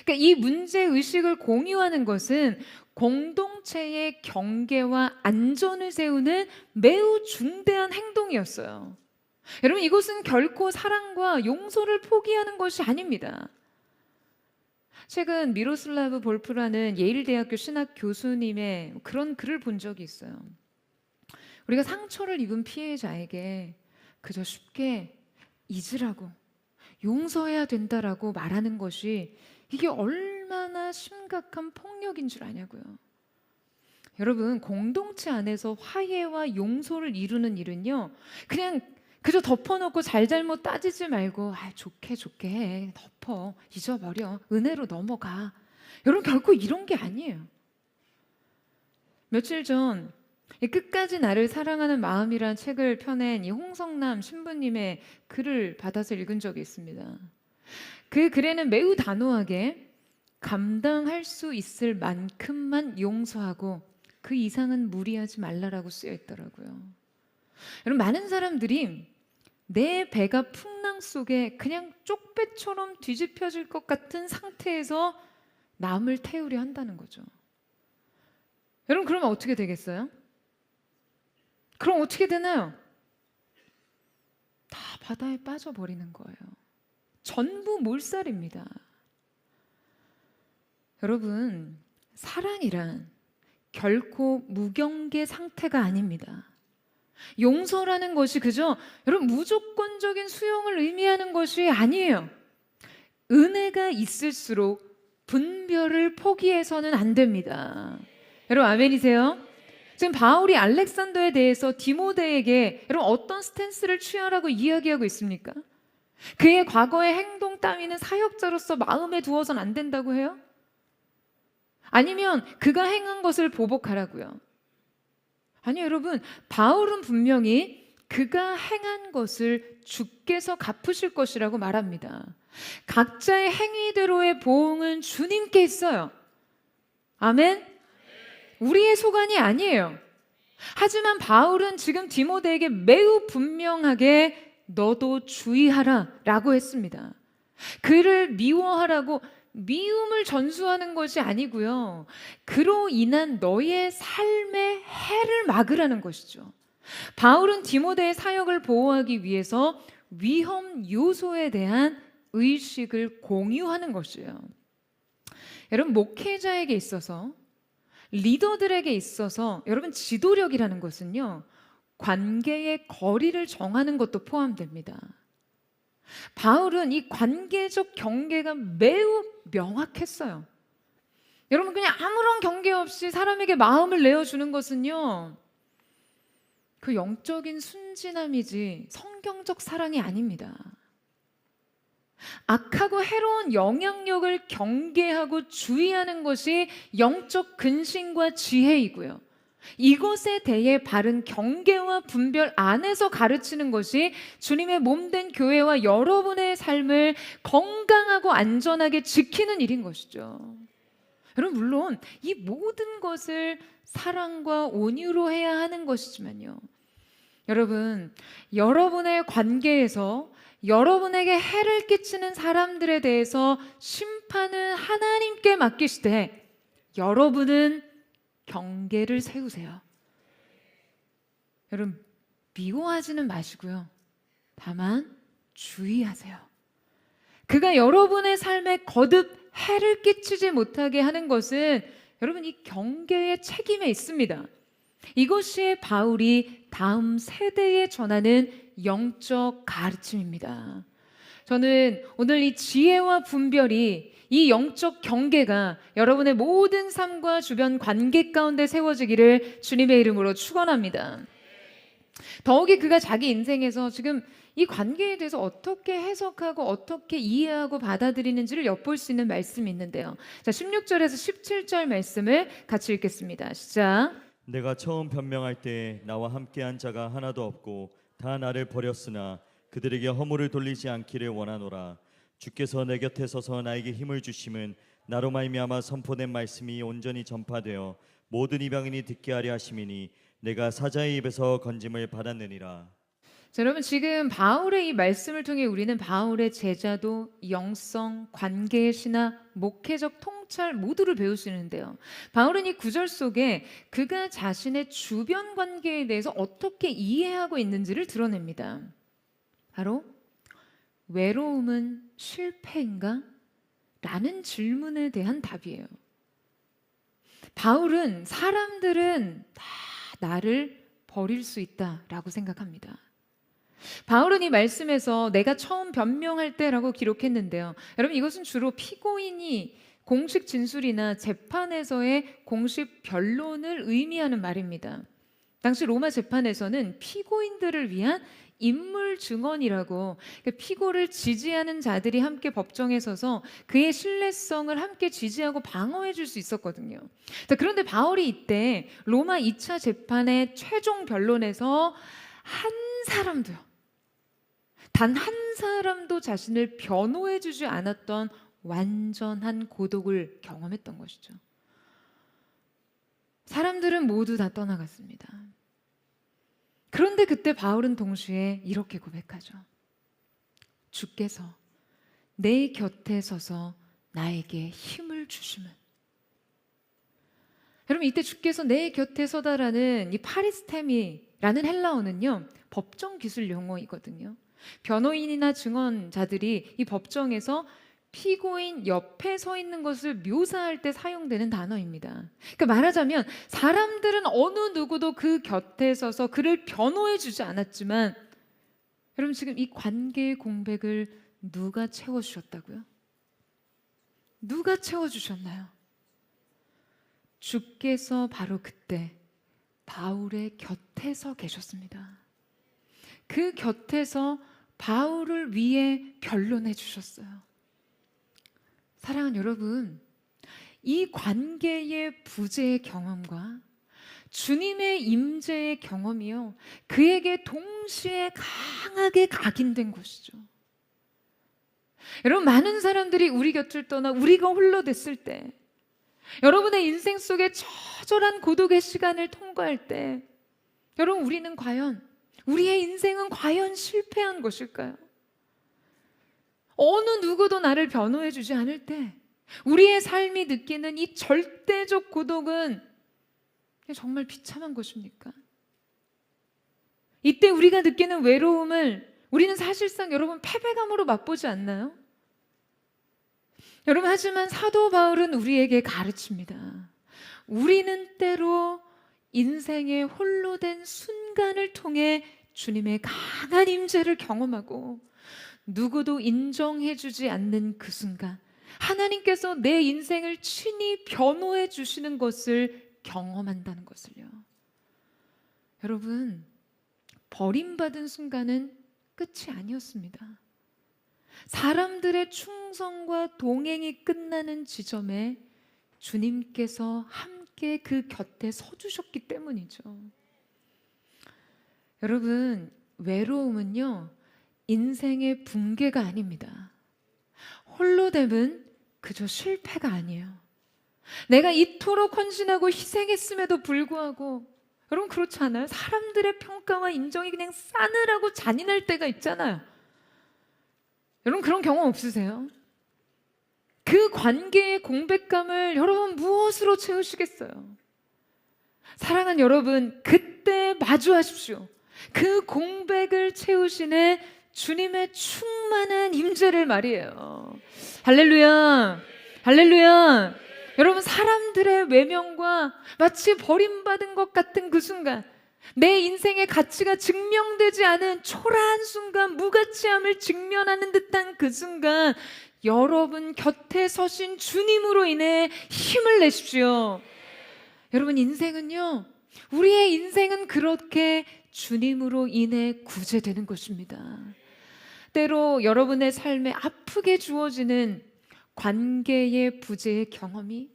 그러니까 이 문제의식을 공유하는 것은 공동체의 경계와 안전을 세우는 매우 중대한 행동이었어요. 여러분, 이것은 결코 사랑과 용서를 포기하는 것이 아닙니다. 최근 미로슬라브 볼프라는 예일대학교 신학 교수님의 그런 글을 본 적이 있어요. 우리가 상처를 입은 피해자에게 그저 쉽게 잊으라고, 용서해야 된다라고 말하는 것이 이게 얼마나 심각한 폭력인 줄 아냐고요. 여러분, 공동체 안에서 화해와 용서를 이루는 일은요, 그냥 그저 덮어놓고 잘잘못 따지지 말고 좋게 해, 덮어, 잊어버려, 은혜로 넘어가. 여러분, 결코 이런 게 아니에요. 며칠 전 끝까지 나를 사랑하는 마음이란 책을 펴낸 이 홍성남 신부님의 글을 받아서 읽은 적이 있습니다. 그 글에는 매우 단호하게 감당할 수 있을 만큼만 용서하고 그 이상은 무리하지 말라라고 쓰여 있더라고요. 여러분, 많은 사람들이 내 배가 풍랑 속에 그냥 쪽배처럼 뒤집혀질 것 같은 상태에서 남을 태우려 한다는 거죠. 여러분, 그러면 어떻게 되겠어요? 그럼 어떻게 되나요? 다 바다에 빠져버리는 거예요. 전부 몰살입니다. 여러분, 사랑이란 결코 무경계 상태가 아닙니다. 용서라는 것이 그저 여러분 무조건적인 수용을 의미하는 것이 아니에요. 은혜가 있을수록 분별을 포기해서는 안 됩니다. 여러분 아멘이세요? 지금 바울이 알렉산더에 대해서 디모데에게 여러분 어떤 스탠스를 취하라고 이야기하고 있습니까? 그의 과거의 행동 따위는 사역자로서 마음에 두어서는 안 된다고 해요? 아니면 그가 행한 것을 보복하라고요? 아니 여러분, 바울은 분명히 그가 행한 것을 주께서 갚으실 것이라고 말합니다. 각자의 행위대로의 보응은 주님께 있어요. 아멘? 우리의 소관이 아니에요. 하지만 바울은 지금 디모데에게 매우 분명하게 너도 주의하라 라고 했습니다. 그를 미워하라고 미움을 전수하는 것이 아니고요. 그로 인한 너의 삶의 해를 막으라는 것이죠. 바울은 디모데의 사역을 보호하기 위해서 위험 요소에 대한 의식을 공유하는 것이에요. 여러분, 목회자에게 있어서, 리더들에게 있어서 여러분 지도력이라는 것은요, 관계의 거리를 정하는 것도 포함됩니다. 바울은 이 관계적 경계가 매우 명확했어요. 여러분, 그냥 아무런 경계 없이 사람에게 마음을 내어주는 것은요, 그 영적인 순진함이지 성경적 사랑이 아닙니다. 악하고 해로운 영향력을 경계하고 주의하는 것이 영적 근신과 지혜이고요. 이것에 대해 바른 경계와 분별 안에서 가르치는 것이 주님의 몸된 교회와 여러분의 삶을 건강하고 안전하게 지키는 일인 것이죠. 여러분, 물론 이 모든 것을 사랑과 온유로 해야 하는 것이지만요, 여러분, 여러분의 관계에서 여러분에게 해를 끼치는 사람들에 대해서 심판은 하나님께 맡기시되 여러분은 경계를 세우세요. 여러분, 미워하지는 마시고요, 다만 주의하세요. 그가 여러분의 삶에 거듭 해를 끼치지 못하게 하는 것은 여러분 이 경계의 책임에 있습니다. 이것이 바울이 다음 세대에 전하는 영적 가르침입니다. 저는 오늘 이 지혜와 분별이, 이 영적 경계가 여러분의 모든 삶과 주변 관계 가운데 세워지기를 주님의 이름으로 축원합니다. 더욱이 그가 자기 인생에서 지금 이 관계에 대해서 어떻게 해석하고 어떻게 이해하고 받아들이는지를 엿볼 수 있는 말씀이 있는데요. 자, 16절에서 17절 말씀을 같이 읽겠습니다. 시작. 내가 처음 변명할 때 나와 함께한 자가 하나도 없고 다 나를 버렸으나 그들에게 허물을 돌리지 않기를 원하노라. 주께서 내 곁에 서서 나에게 힘을 주심은 나로 말미암아 선포된 말씀이 온전히 전파되어 모든 이방인이 듣게 하려 하심이니 내가 사자의 입에서 건짐을 받았느니라. 자, 여러분, 지금 바울의 이 말씀을 통해 우리는 바울의 제자도, 영성, 관계의 신학, 목회적 통찰 모두를 배울 수 있는데요. 바울은 이 구절 속에 그가 자신의 주변 관계에 대해서 어떻게 이해하고 있는지를 드러냅니다. 바로 외로움은 실패인가? 라는 질문에 대한 답이에요. 바울은 사람들은 다 나를 버릴 수 있다라고 생각합니다. 바울은 이 말씀에서 내가 처음 변명할 때라고 기록했는데요. 여러분, 이것은 주로 피고인이 공식 진술이나 재판에서의 공식 변론을 의미하는 말입니다. 당시 로마 재판에서는 피고인들을 위한 인물 증언이라고, 피고를 지지하는 자들이 함께 법정에 서서 그의 신뢰성을 함께 지지하고 방어해 줄 수 있었거든요. 그런데 바울이 이때 로마 2차 재판의 최종 변론에서 한 사람도요, 단 한 사람도 자신을 변호해 주지 않았던 완전한 고독을 경험했던 것이죠. 사람들은 모두 다 떠나갔습니다. 그런데 그때 바울은 동시에 이렇게 고백하죠. 주께서 내 곁에 서서 나에게 힘을 멈추심은. 여러분, 이때 주께서 내 곁에 서다라는 이 파리스테미라는 헬라어는요, 법정 기술 용어이거든요. 변호인이나 증언자들이 이 법정에서 피고인 옆에 서 있는 것을 묘사할 때 사용되는 단어입니다. 그러니까 말하자면 사람들은 어느 누구도 그 곁에 서서 그를 변호해 주지 않았지만, 여러분, 지금 이 관계의 공백을 누가 채워주셨다고요? 누가 채워주셨나요? 주께서 바로 그때 바울의 곁에 서 계셨습니다. 그 곁에서 바울을 위해 변론해 주셨어요. 사랑하는 여러분, 이 관계의 부재의 경험과 주님의 임재의 경험이요, 그에게 동시에 강하게 각인된 것이죠. 여러분, 많은 사람들이 우리 곁을 떠나 우리가 홀로 됐을 때, 여러분의 인생 속에 처절한 고독의 시간을 통과할 때, 여러분, 우리의 인생은 과연 실패한 것일까요? 어느 누구도 나를 변호해 주지 않을 때 우리의 삶이 느끼는 이 절대적 고독은 정말 비참한 것입니까? 이때 우리가 느끼는 외로움을 우리는 사실상 여러분 패배감으로 맛보지 않나요? 여러분, 하지만 사도 바울은 우리에게 가르칩니다. 우리는 때로 인생의 홀로 된 순간을 통해 주님의 강한 임재를 경험하고, 누구도 인정해주지 않는 그 순간 하나님께서 내 인생을 친히 변호해 주시는 것을 경험한다는 것을요. 여러분, 버림받은 순간은 끝이 아니었습니다. 사람들의 충성과 동행이 끝나는 지점에 주님께서 함께 그 곁에 서주셨기 때문이죠. 여러분, 외로움은요, 인생의 붕괴가 아닙니다. 홀로됨은 그저 실패가 아니에요. 내가 이토록 헌신하고 희생했음에도 불구하고, 여러분 그렇지 않아요? 사람들의 평가와 인정이 그냥 싸늘하고 잔인할 때가 있잖아요. 여러분 그런 경험 없으세요? 그 관계의 공백감을 여러분 무엇으로 채우시겠어요? 사랑하는 여러분, 그때 마주하십시오. 그 공백을 채우시는 주님의 충만한 임재를 말이에요. 할렐루야, 할렐루야. 여러분, 사람들의 외면과 마치 버림받은 것 같은 그 순간, 내 인생의 가치가 증명되지 않은 초라한 순간, 무가치함을 직면하는 듯한 그 순간, 여러분 곁에 서신 주님으로 인해 힘을 내십시오. 여러분, 우리의 인생은 그렇게 주님으로 인해 구제되는 것입니다. 때로 여러분의 삶에 아프게 주어지는 관계의 부재의 경험이,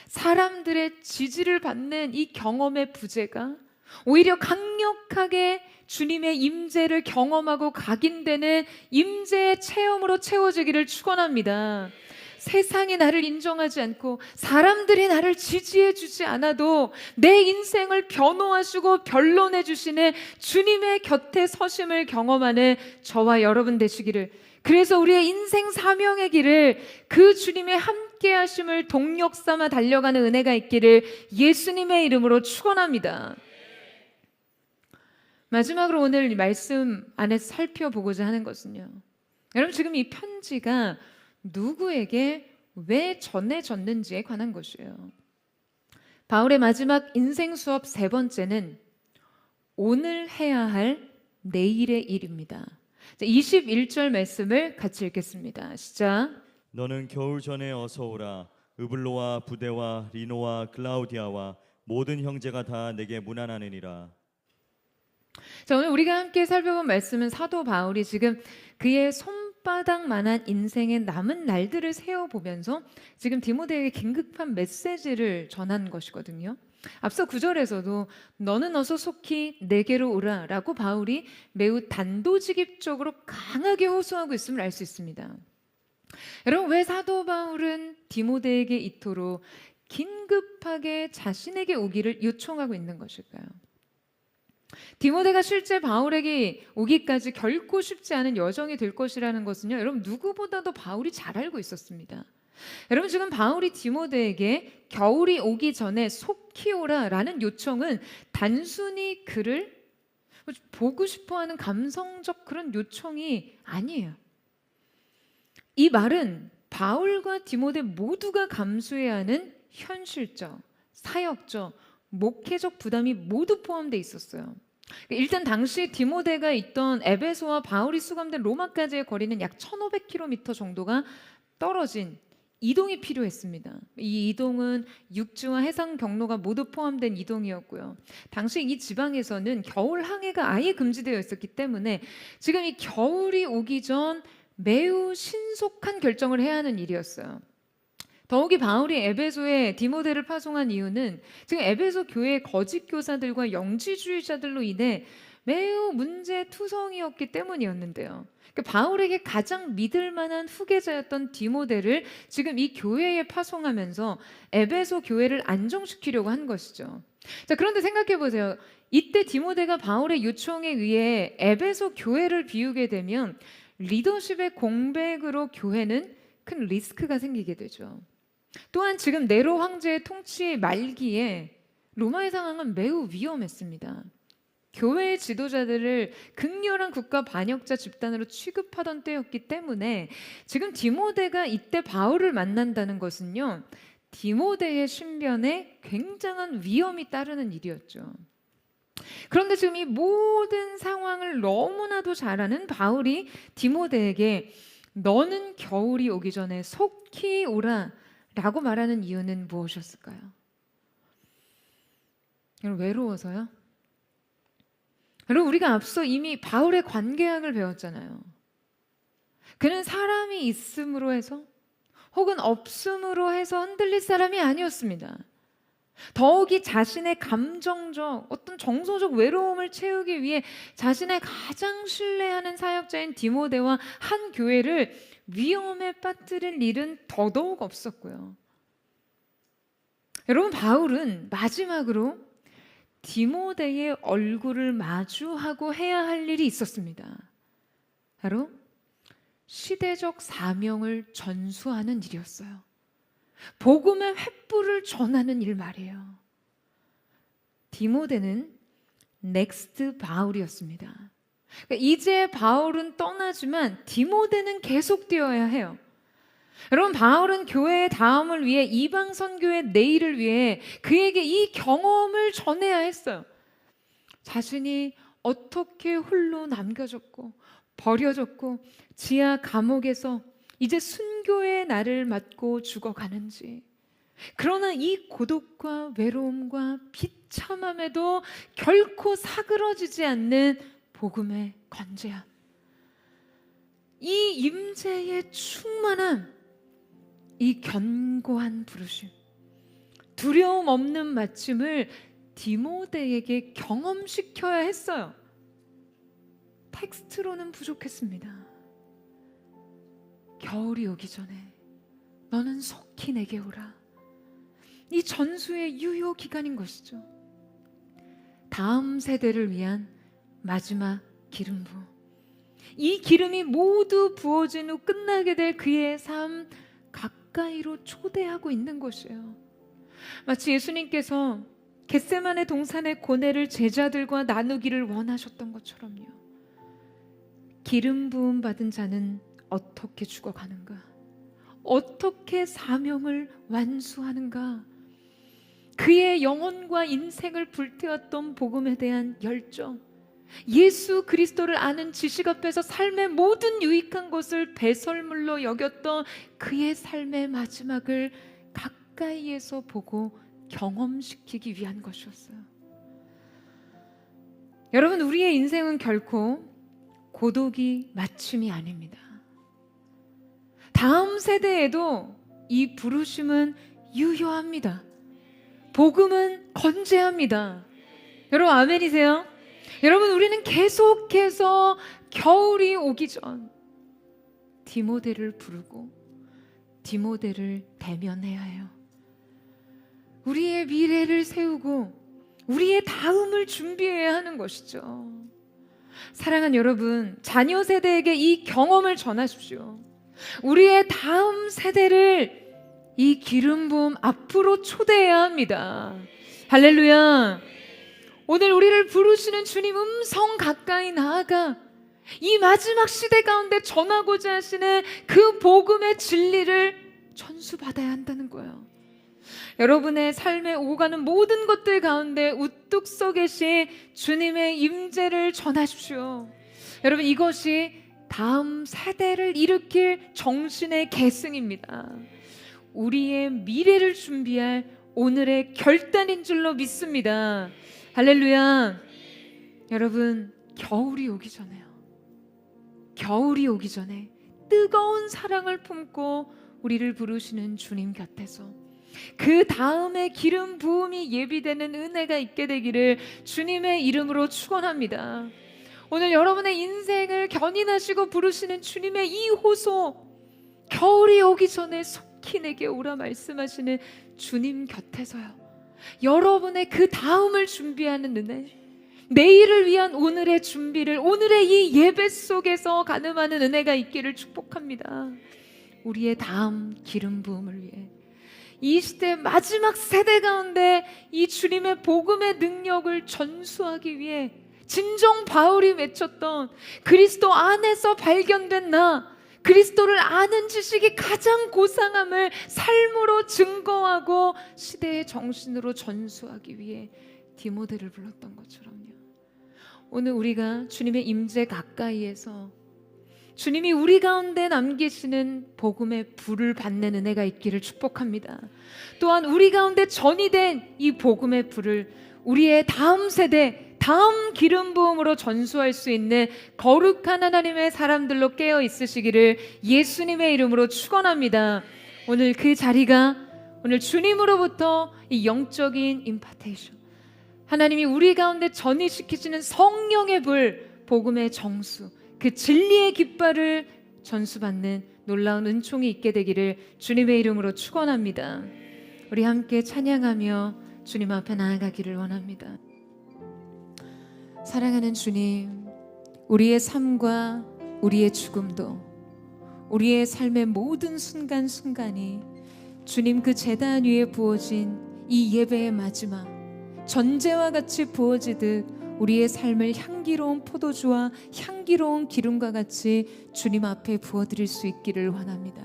사람들의 지지를 받는 이 경험의 부재가 오히려 강력하게 주님의 임재를 경험하고 각인되는 임재의 체험으로 채워지기를 축원합니다. 세상이 나를 인정하지 않고 사람들이 나를 지지해 주지 않아도 내 인생을 변호하시고 변론해 주시는 주님의 곁에 서심을 경험하는 저와 여러분 되시기를, 그래서 우리의 인생 사명의 길을 그 주님의 함께 하심을 동력 삼아 달려가는 은혜가 있기를 예수님의 이름으로 축원합니다. 마지막으로 오늘 말씀 안에서 살펴보고자 하는 것은요, 여러분 지금 이 편지가 누구에게 왜 전해졌는지에 관한 것이에요. 바울의 마지막 인생 수업 세 번째는 오늘 해야 할 내일의 일입니다. 21절 말씀을 같이 읽겠습니다. 시작. 너는 겨울 전에 어서 오라. 으블로와 부데와 리노와 클라우디아와 모든 형제가 다 내게 문안하느니라. 자, 오늘 우리가 함께 살펴본 말씀은 사도 바울이 지금 그의 손바닥만한 인생의 남은 날들을 세어보면서 지금 디모데에게 긴급한 메시지를 전한 것이거든요. 앞서 9절에서도 너는 어서 속히 내게로 오라 라고 바울이 매우 단도직입적으로 강하게 호소하고 있음을 알 수 있습니다. 여러분, 왜 사도 바울은 디모데에게 이토록 긴급하게 자신에게 오기를 요청하고 있는 것일까요? 디모데가 실제 바울에게 오기까지 결코 쉽지 않은 여정이 될 것이라는 것은요, 여러분 누구보다도 바울이 잘 알고 있었습니다. 여러분, 지금 바울이 디모데에게 겨울이 오기 전에 속히 오라라는 요청은 단순히 그를 보고 싶어하는 감성적 그런 요청이 아니에요. 이 말은 바울과 디모데 모두가 감수해야 하는 현실적, 사역적, 목회적 부담이 모두 포함되어 있었어요. 일단 당시 디모데가 있던 에베소와 바울이 수감된 로마까지의 거리는 약 1500km 정도가 떨어진 이동이 필요했습니다. 이 이동은 육지와 해상 경로가 모두 포함된 이동이었고요. 당시 이 지방에서는 겨울 항해가 아예 금지되어 있었기 때문에 지금 이 겨울이 오기 전 매우 신속한 결정을 해야 하는 일이었어요. 더욱이 바울이 에베소에 디모데를 파송한 이유는 지금 에베소 교회의 거짓 교사들과 영지주의자들로 인해 매우 문제투성이었기 때문이었는데요. 그러니까 바울에게 가장 믿을 만한 후계자였던 디모데를 지금 이 교회에 파송하면서 에베소 교회를 안정시키려고 한 것이죠. 자, 그런데 생각해 보세요. 이때 디모데가 바울의 요청에 의해 에베소 교회를 비우게 되면 리더십의 공백으로 교회는 큰 리스크가 생기게 되죠. 또한 지금 네로 황제의 통치 말기에 로마의 상황은 매우 위험했습니다. 교회의 지도자들을 극렬한 국가 반역자 집단으로 취급하던 때였기 때문에 지금 디모데가 이때 바울을 만난다는 것은요, 디모데의 신변에 굉장한 위험이 따르는 일이었죠. 그런데 지금 이 모든 상황을 너무나도 잘 아는 바울이 디모데에게 너는 겨울이 오기 전에 속히 오라 라고 말하는 이유는 무엇이었을까요? 여러분, 외로워서요? 여러분, 우리가 앞서 이미 바울의 관계학을 배웠잖아요. 그는 사람이 있음으로 해서 혹은 없음으로 해서 흔들릴 사람이 아니었습니다. 더욱이 자신의 감정적 어떤 정서적 외로움을 채우기 위해 자신의 가장 신뢰하는 사역자인 디모데와 한 교회를 위험에 빠뜨릴 일은 더더욱 없었고요. 여러분, 바울은 마지막으로 디모데의 얼굴을 마주하고 해야 할 일이 있었습니다. 바로 시대적 사명을 전수하는 일이었어요. 복음의 횃불을 전하는 일 말이에요. 디모데는 넥스트 바울이었습니다. 그러니까 이제 바울은 떠나지만 디모데는 계속되어야 해요. 여러분, 바울은 교회의 다음을 위해 이방 선교의 내일을 위해 그에게 이 경험을 전해야 했어요. 자신이 어떻게 홀로 남겨졌고 버려졌고 지하 감옥에서 이제 순교의 날을 맞고 죽어가는지, 그러나 이 고독과 외로움과 비참함에도 결코 사그러지지 않는 복음의 건재함, 이 임재의 충만함, 이 견고한 부르심, 두려움 없는 마침을 디모데에게 경험시켜야 했어요. 텍스트로는 부족했습니다. 겨울이 오기 전에 너는 속히 내게 오라. 이 전수의 유효 기간인 것이죠. 다음 세대를 위한 마지막 기름 부음, 이 기름이 모두 부어진 후 끝나게 될 그의 삶 가까이로 초대하고 있는 것이에요. 마치 예수님께서 겟세마네 동산의 고뇌를 제자들과 나누기를 원하셨던 것처럼요. 기름 부음 받은 자는 어떻게 죽어가는가? 어떻게 사명을 완수하는가? 그의 영혼과 인생을 불태웠던 복음에 대한 열정, 예수 그리스도를 아는 지식 앞에서 삶의 모든 유익한 것을 배설물로 여겼던 그의 삶의 마지막을 가까이에서 보고 경험시키기 위한 것이었어요. 여러분, 우리의 인생은 결코 고독이 마침이 아닙니다. 다음 세대에도 이 부르심은 유효합니다. 복음은 건재합니다. 여러분, 아멘이세요? 여러분, 우리는 계속해서 겨울이 오기 전 디모데를 부르고 디모데를 대면해야 해요. 우리의 미래를 세우고 우리의 다음을 준비해야 하는 것이죠. 사랑하는 여러분, 자녀 세대에게 이 경험을 전하십시오. 우리의 다음 세대를 이 기름 부음 앞으로 초대해야 합니다. 할렐루야. 오늘 우리를 부르시는 주님 음성 가까이 나아가 이 마지막 시대 가운데 전하고자 하시는 그 복음의 진리를 전수받아야 한다는 거예요. 여러분의 삶에 오고 가는 모든 것들 가운데 우뚝 서 계신 주님의 임재를 전하십시오. 여러분, 이것이 다음 세대를 일으킬 정신의 계승입니다. 우리의 미래를 준비할 오늘의 결단인 줄로 믿습니다. 할렐루야. 여러분, 겨울이 오기 전에요. 겨울이 오기 전에 뜨거운 사랑을 품고 우리를 부르시는 주님 곁에서 그 다음에 기름 부음이 예비되는 은혜가 있게 되기를 주님의 이름으로 축원합니다. 오늘 여러분의 인생을 견인하시고 부르시는 주님의 이 호소, 겨울이 오기 전에 속히 내게 오라 말씀하시는 주님 곁에서요, 여러분의 그 다음을 준비하는 은혜, 내일을 위한 오늘의 준비를, 오늘의 이 예배 속에서 가늠하는 은혜가 있기를 축복합니다. 우리의 다음 기름 부음을 위해, 이 시대 마지막 세대 가운데 이 주님의 복음의 능력을 전수하기 위해 진정 바울이 외쳤던 그리스도 안에서 발견된 나, 그리스도를 아는 지식이 가장 고상함을 삶으로 증거하고 시대의 정신으로 전수하기 위해 디모데를 불렀던 것처럼요. 오늘 우리가 주님의 임재 가까이에서 주님이 우리 가운데 남기시는 복음의 불을 받는 은혜가 있기를 축복합니다. 또한 우리 가운데 전이된 이 복음의 불을 우리의 다음 세대, 다음 기름 부음으로 전수할 수 있는 거룩한 하나님의 사람들로 깨어 있으시기를 예수님의 이름으로 축원합니다. 오늘 그 자리가, 오늘 주님으로부터 이 영적인 임파테이션, 하나님이 우리 가운데 전이시키시는 성령의 불, 복음의 정수, 그 진리의 깃발을 전수받는 놀라운 은총이 있게 되기를 주님의 이름으로 축원합니다. 우리 함께 찬양하며 주님 앞에 나아가기를 원합니다. 사랑하는 주님, 우리의 삶과 우리의 죽음도, 우리의 삶의 모든 순간순간이 주님 그 제단 위에 부어진 이 예배의 마지막, 전제와 같이 부어지듯 우리의 삶을 향기로운 포도주와 향기로운 기름과 같이 주님 앞에 부어드릴 수 있기를 원합니다.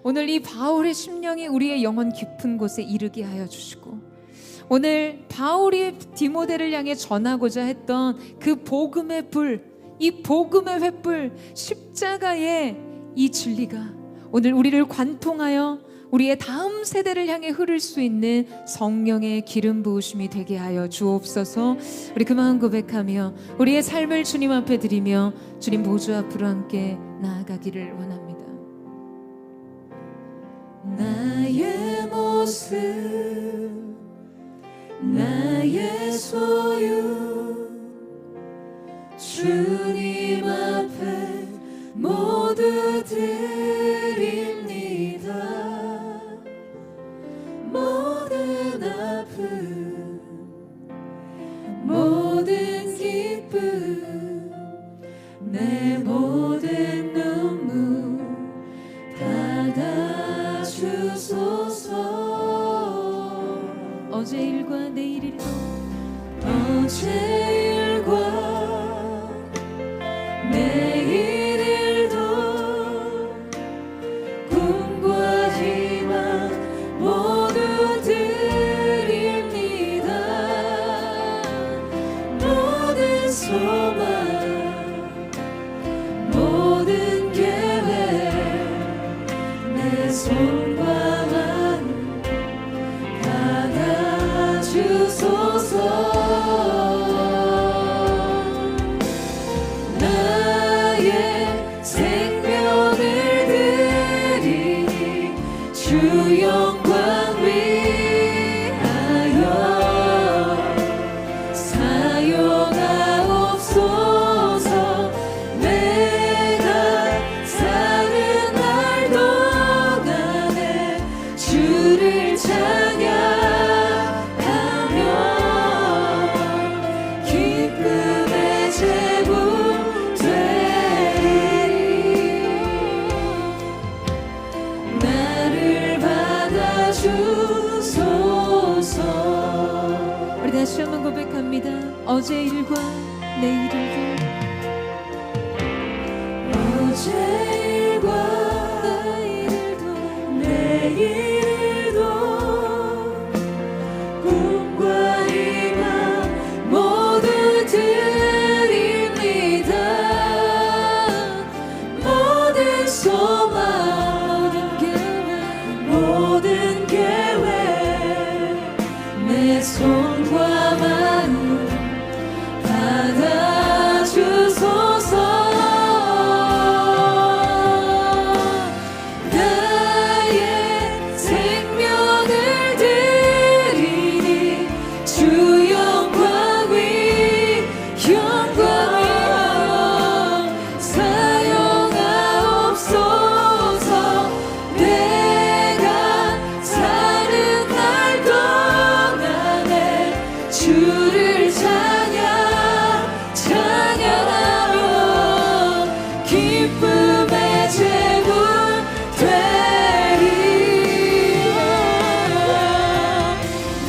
오늘 이 바울의 심령이 우리의 영혼 깊은 곳에 이르게 하여 주시고, 오늘 바울이 디모데를 향해 전하고자 했던 그 복음의 불, 이 복음의 횃불, 십자가의 이 진리가 오늘 우리를 관통하여 우리의 다음 세대를 향해 흐를 수 있는 성령의 기름 부으심이 되게 하여 주옵소서. 우리 그 마음 고백하며 우리의 삶을 주님 앞에 드리며 주님 보좌 앞으로 함께 나아가기를 원합니다. 나의 모습, 나의 소유, 주님 앞에 모두 드립니다. 모든 아픔, 모든 기쁨, 내 모든 눈물 받아주소서. 어제 일과 내일 일도, 어제 일과 내일 일도, 꿈과 희망 모두 드립니다. 모든 소망, 모든 계획, 내 손과 마음 받아주소서. 나의 생명을 드리니 주 영광 위하여 사용하옵소서. 내가 사는 날 동안에 주를 찬양하며 기쁨의 제물 되리. 다시 한번 고백합니다. 어제 일과 내일 일도 어제 일과 내일도 꿈과 희망 모두 드립니다. 모든 소망 모든 계획 내 손과 마음 받아주소서. 주를 찬양하며 기쁨의 제물 되리.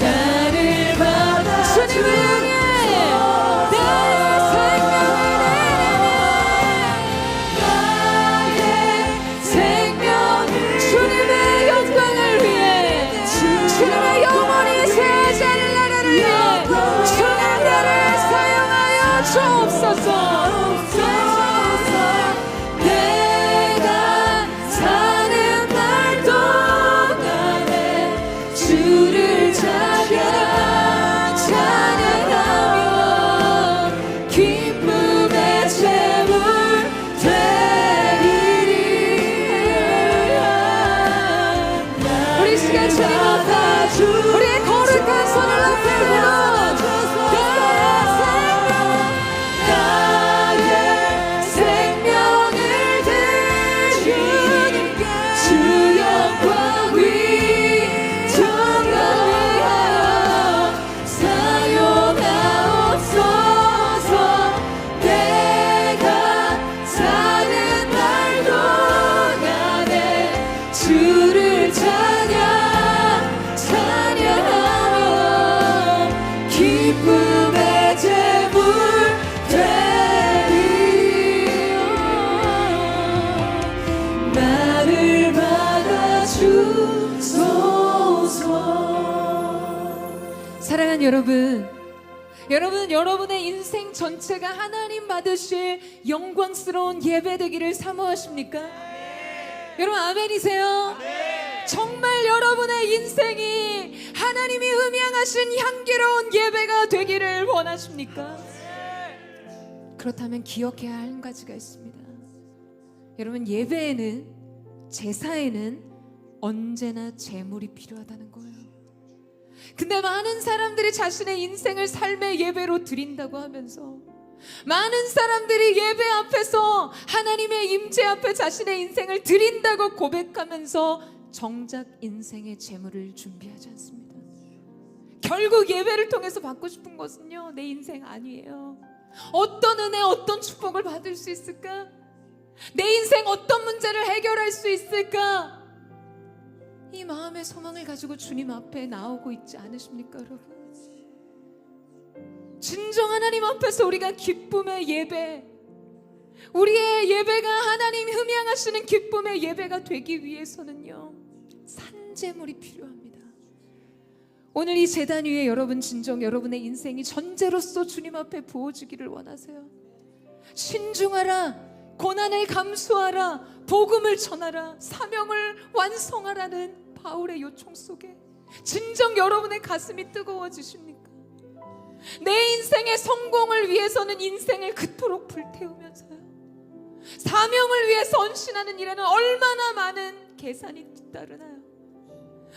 나를 받아 주님을 향해 나의 생명을 주님의 영광을 위해 주님의 영원히 제자를 주옵소서. 내가 사는 날 동안에 주를 찬양하며 기쁨의 제물 되리리. 우리 시간 주님 앞에 우리의 거룩한 손을 높이 들어 주를 찬양하며 기쁨의 제물 되리. 나를 받아주소서. 사랑하는 여러분, 여러분의 인생 전체가 하나님 받으실 영광스러운 예배 되기를 사모하십니까? 여러분 아멘이세요? 정말 여러분의 인생이 하나님이 음향하신 향기로운 예배가 되기를 원하십니까? 그렇다면 기억해야 할 한 가지가 있습니다. 여러분, 예배에는, 제사에는 언제나 제물이 필요하다는 거예요. 근데 많은 사람들이 자신의 인생을 삶의 예배로 드린다고 하면서, 많은 사람들이 예배 앞에서 하나님의 임재 앞에 자신의 인생을 드린다고 고백하면서 정작 인생의 재물을 준비하지 않습니다. 결국 예배를 통해서 받고 싶은 것은요, 내 인생 아니에요. 어떤 은혜, 어떤 축복을 받을 수 있을까? 내 인생 어떤 문제를 해결할 수 있을까? 이 마음의 소망을 가지고 주님 앞에 나오고 있지 않으십니까, 여러분? 진정 하나님 앞에서 우리가 기쁨의 예배, 우리의 예배가 하나님 흠양하시는 기쁨의 예배가 되기 위해서는요, 산제물이 필요합니다. 오늘 이 제단 위에 여러분, 진정 여러분의 인생이 전제로서 주님 앞에 부어지기를 원하세요. 신중하라, 고난을 감수하라, 복음을 전하라, 사명을 완성하라는 바울의 요청 속에 진정 여러분의 가슴이 뜨거워지십니까? 내 인생의 성공을 위해서는 인생을 그토록 불태우면서요, 사명을 위해서 헌신하는 일에는 얼마나 많은 계산이 뒤따르나요?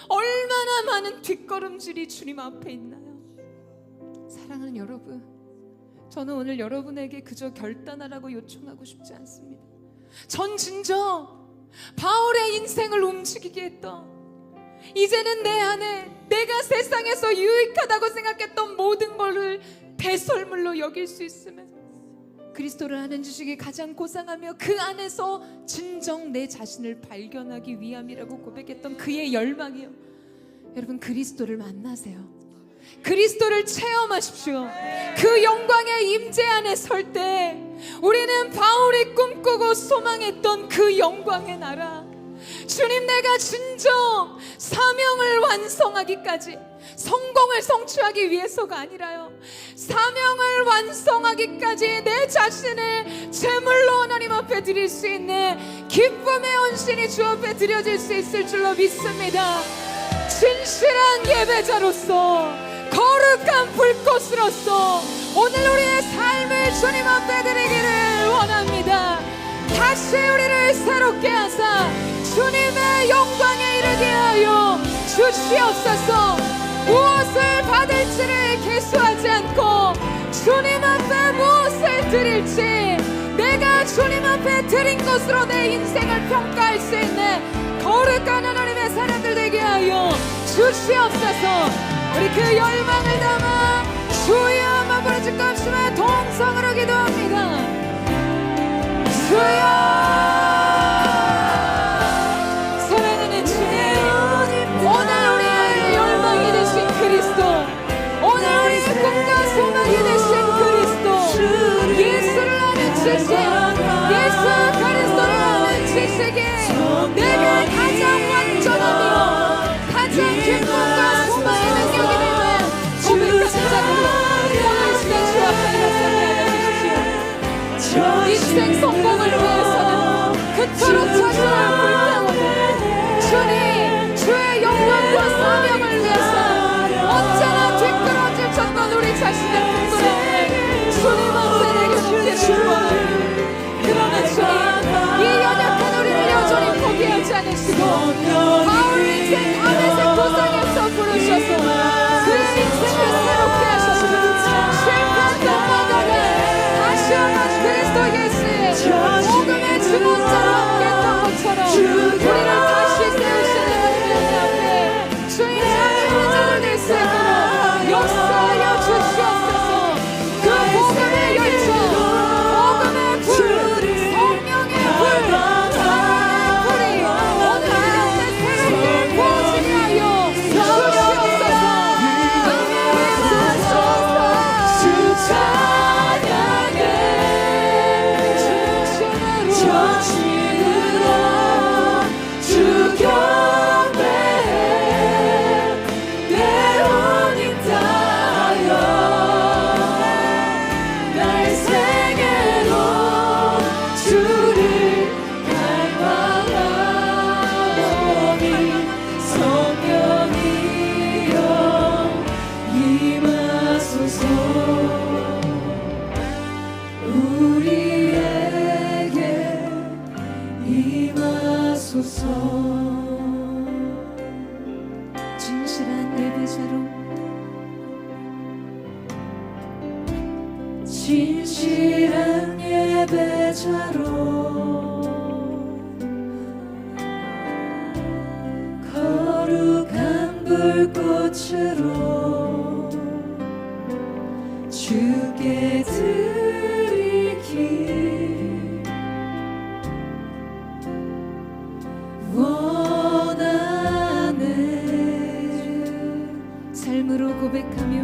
얼마나 많은 뒷걸음질이 주님 앞에 있나요? 사랑하는 여러분, 저는 오늘 여러분에게 그저 결단하라고 요청하고 싶지 않습니다. 전 진정 바울의 인생을 움직이게 했던, 이제는 내 안에 내가 세상에서 유익하다고 생각했던 모든 것을 배설물로 여길 수 있으면 그리스도를 아는 지식이 가장 고상하며 그 안에서 진정 내 자신을 발견하기 위함이라고 고백했던 그의 열망이요, 여러분, 그리스도를 만나세요. 그리스도를 체험하십시오. 그 영광의 임재 안에 설 때 우리는 바울이 꿈꾸고 소망했던 그 영광의 나라, 주님, 내가 진정 사명을 완성하기까지, 성공을 성취하기 위해서가 아니라요, 사명을 완성하기까지 내 자신을 제물로 하나님 앞에 드릴 수 있는 기쁨의 헌신이 주 앞에 드려질 수 있을 줄로 믿습니다. 진실한 예배자로서, 거룩한 불꽃으로서 오늘 우리의 삶을 주님 앞에 드리기를 원합니다. 다시 우리를 새롭게 하사 주님의 영광에 이르게 하여 주시옵소서. 무엇을 받을지를 계수하지 않고 주님 앞에 무엇을 드릴지, 내가 주님 앞에 드린 것으로 내 인생을 평가할 수 있는 거룩한 하나님의 사람들 되게 하여 주시옵소서. 우리 그 열망을 담아 주여 아버지 값심의 동성으로 기도합니다. 주여, 사랑하는 주님, 오늘 우리의 열망이 되신 그리스도, 오늘 우리의 꿈과 소망이 되신 그리스도, 예수를 아는 지식, 예수 그리스도를 아는 지식이 내게 가장 완전하며 가장 기쁨과 소망의 능력이 되는 고백하는 자들로 오늘 시간 주 앞에 나서게 하여 주십시오. 인생 성공을 위해서는 그토록 자신을 불태우는 주님, 주의 영광과 사명을 위해서 언제나 뒷걸어질 정도는 우리 자신을 부끄러워 주님 앞에 내려놓기를 원합니다. 그러나 주님, 이 연약한 우리를 여전히 포기하지 않으시고 바울 인생 아메색 도상에서 부르셔서 그의 인생을 새롭게 하셨습니다. 실패했던 바다를 다시 한번 그리스도 예수의 복음의 증언자로 함께 했던 것처럼 우리를 다시 세우시는 하나님 앞에 주의 찬양하는 자들 될 수 있도록 역사하여 주시옵소서. 그 복음의 열정, 복음의 불, 성령의 불, 사랑의 불이 오늘 가운데 새롭게 부어지게 하여 주시옵소서. 주 찬양해 전심으로 주 경배해 내 혼인 다하여 날 생애로 주를 갈망하오니 성령이여 임하소서. 우리에게 임하소서. 진실한 예배자로, 진실한 예배자로, 거룩한 불꽃으로 주께 드릴 길 원하네. 삶으로 고백하며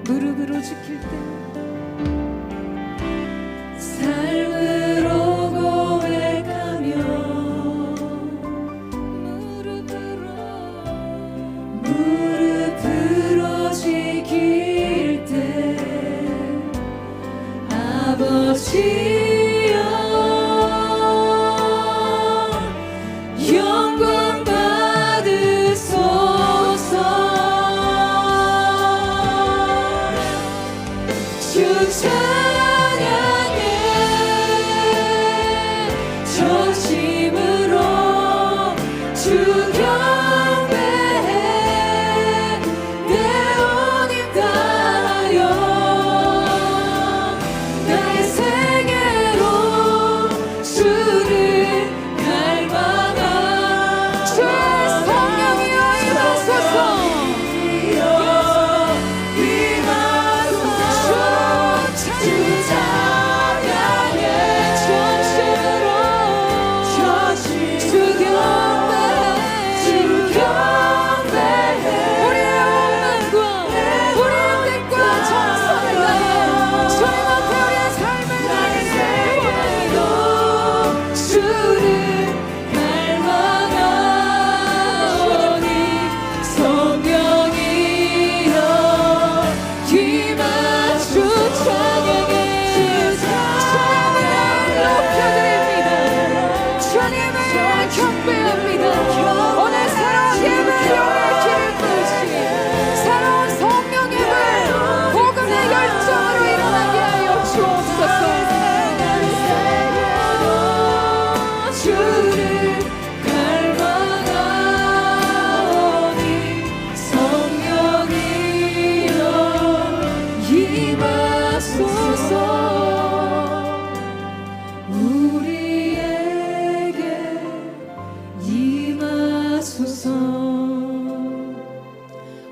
무릎으로 지킬 때, 삶으로 고백하며 무릎으로 지킬 때 아버지여 영광 받으소서. 주 찬양해 전심으로 주 경배해 내 혼인 다하여 날 생애로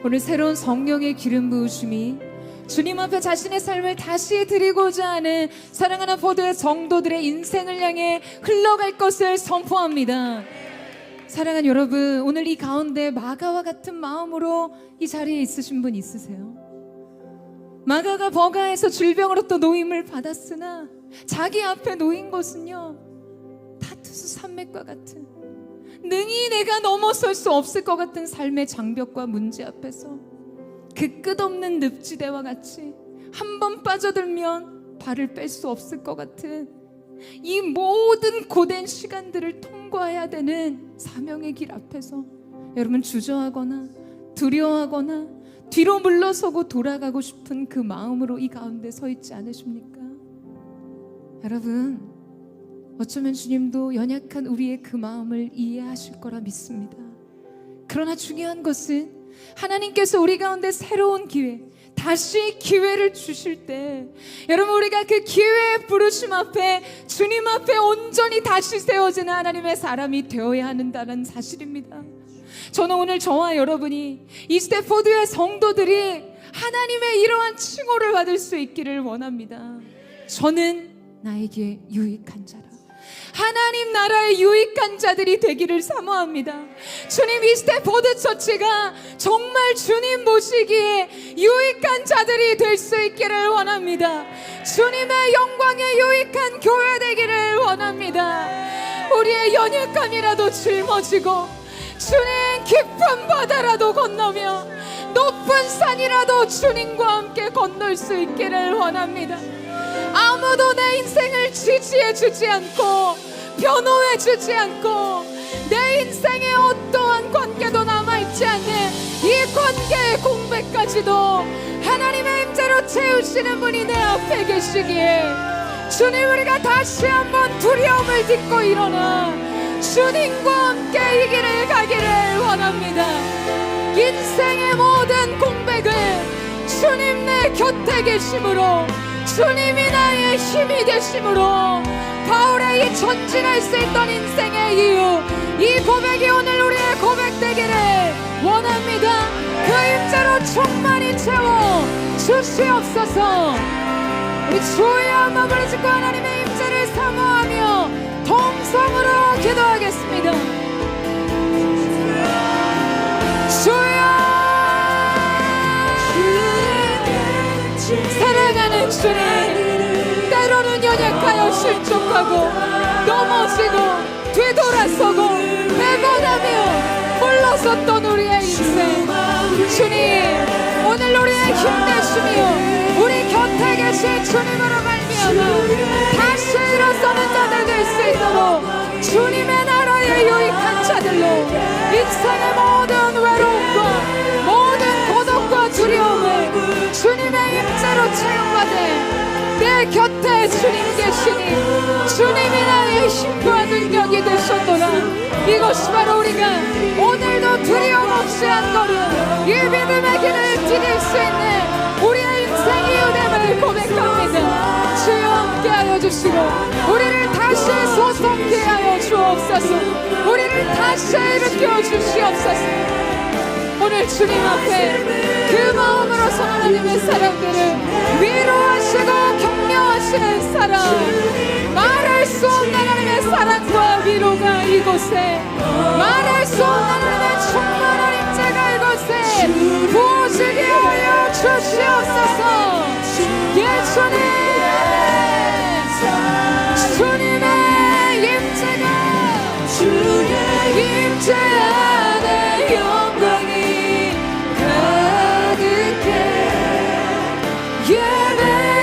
오늘 새로운 성령의 기름 부으심이 주님 앞에 자신의 삶을 다시 드리고자 하는 사랑하는 포도의 성도들의 인생을 향해 흘러갈 것을 선포합니다. 사랑하는 여러분, 오늘 이 가운데 마가와 같은 마음으로 이 자리에 있으신 분 있으세요? 마가가 버가에서 질병으로부터 노임을 받았으나 자기 앞에 놓인 것은요, 다투스 산맥과 같은, 능히 내가 넘어설 수 없을 것 같은 삶의 장벽과 문제 앞에서 그 끝없는 늪지대와 같이 한 번 빠져들면 발을 뺄 수 없을 것 같은 이 모든 고된 시간들을 통과해야 되는 사명의 길 앞에서 여러분 주저하거나 두려워하거나 뒤로 물러서고 돌아가고 싶은 그 마음으로 이 가운데 서 있지 않으십니까? 여러분, 어쩌면 주님도 연약한 우리의 그 마음을 이해하실 거라 믿습니다. 그러나 중요한 것은 하나님께서 우리 가운데 새로운 기회, 다시 기회를 주실 때 여러분, 우리가 그 기회의 부르심 앞에 주님 앞에 온전히 다시 세워지는 하나님의 사람이 되어야 한다는 사실입니다. 저는 오늘 저와 여러분이 이 스태포드의 성도들이 하나님의 이러한 칭호를 받을 수 있기를 원합니다. 저는 나에게 유익한 자라, 하나님 나라의 유익한 자들이 되기를 사모합니다. 주님, 이 스태포드 처치가 정말 주님 보시기에 유익한 자들이 될 수 있기를 원합니다. 주님의 영광에 유익한 교회 되기를 원합니다. 우리의 연약함이라도 짊어지고 주님 깊은 바다라도 건너며 높은 산이라도 주님과 함께 건널 수 있기를 원합니다. 아무도 내 인생을 지지해 주지 않고 변호해 주지 않고 내 인생에 어떠한 관계도 남아있지 않는 이 관계의 공백까지도 하나님의 임재로 채우시는 분이 내 앞에 계시기에 주님, 우리가 다시 한번 두려움을 딛고 일어나 주님과 함께 이 길을 가기를 원합니다. 인생의 모든 공백을 주님 내 곁에 계심으로, 주님이 나의 힘이 되심으로 바울의 이 전진할 수 있던 인생의 이유, 이 고백이 오늘 우리의 고백 되기를 원합니다. 그 임재로 충만히 채워 주시옵소서. 우리 주의 마음을 짓고 하나님의 임재를 사모하며 동성으로 기도하겠습니다. 주여, 사랑하는 주님, 때로는 연약하여 실족하고 넘어지고 되돌아서고 배반하며 물러섰던 우리의 인생, 주님, 오늘 우리의 힘내심이요 우리 곁에 계신 주님으로 말미암아 다시 일어서는 자들 될 수 있도록 주님의 나라의 유익한 자들로 인생의 모든 외로움과 모든 고독과 두려움을 주님의 임재로 채용받은 내 곁에 주님 계시니 주님이 나의 힘과 능력이 되셨노라. 이것이 바로 우리가 오늘도 두려움 없이 한 걸음 이 믿음의 길을 디딜 수 있는 우리의 인생의 은혜를 고백합니다. 주여, 함께하여 주시고 우리를 다시 소성케 하여 주옵소서. 우리를 다시 일으켜 주시옵소서. 오늘 주님 앞에 그 마음으로 서 하나님의 사람들을 위로하시고 격려하시는 사람, 말할 수 없는 하나님의 사랑과 위로가 이곳에, 말할 수 없는 하나님의 충만한 임재가 이곳에 부어지게 하여 주시옵소서. 예, 주님의 임재가, 주의 임재 안에 영광이 가득해 예배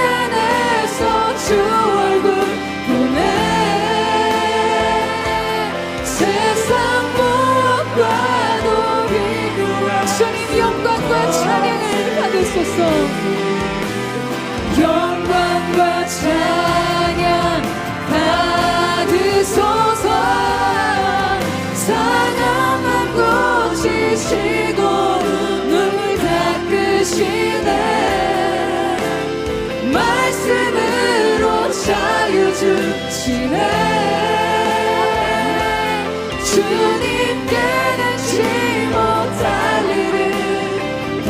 안에서 주 얼굴 보내 세상 무엇과도 비교할 주님 영광과 찬양을 받으소서. 영광과 찬양 받으소서. 상한 맘 고치시고 눈물 닦으시네. 말씀으로 자유 주시네. 주님께 능치 못할 일을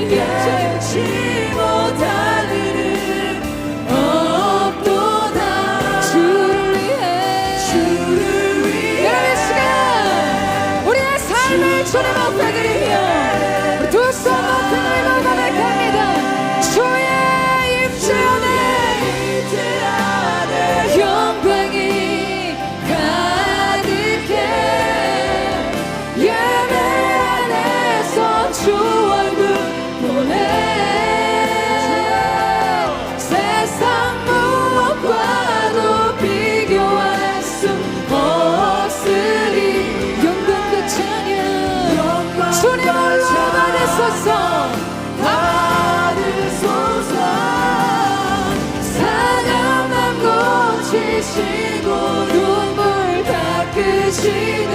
깨치 못할 일은 없도다. 주를 위해 여러분 시간 우리의 삶을 주님 앞에 드리며 두 손 높이 들고 고백합니다. 주의 임재 안에 영광이 가득해. 예배 안에서 주 얼굴 보내. 세상 무엇과도 비교할 수 없으리. 영광 그 찬양 주님 홀로 받으소서. 받으소서. 상한 맘 고치시고 눈물 닦으시네.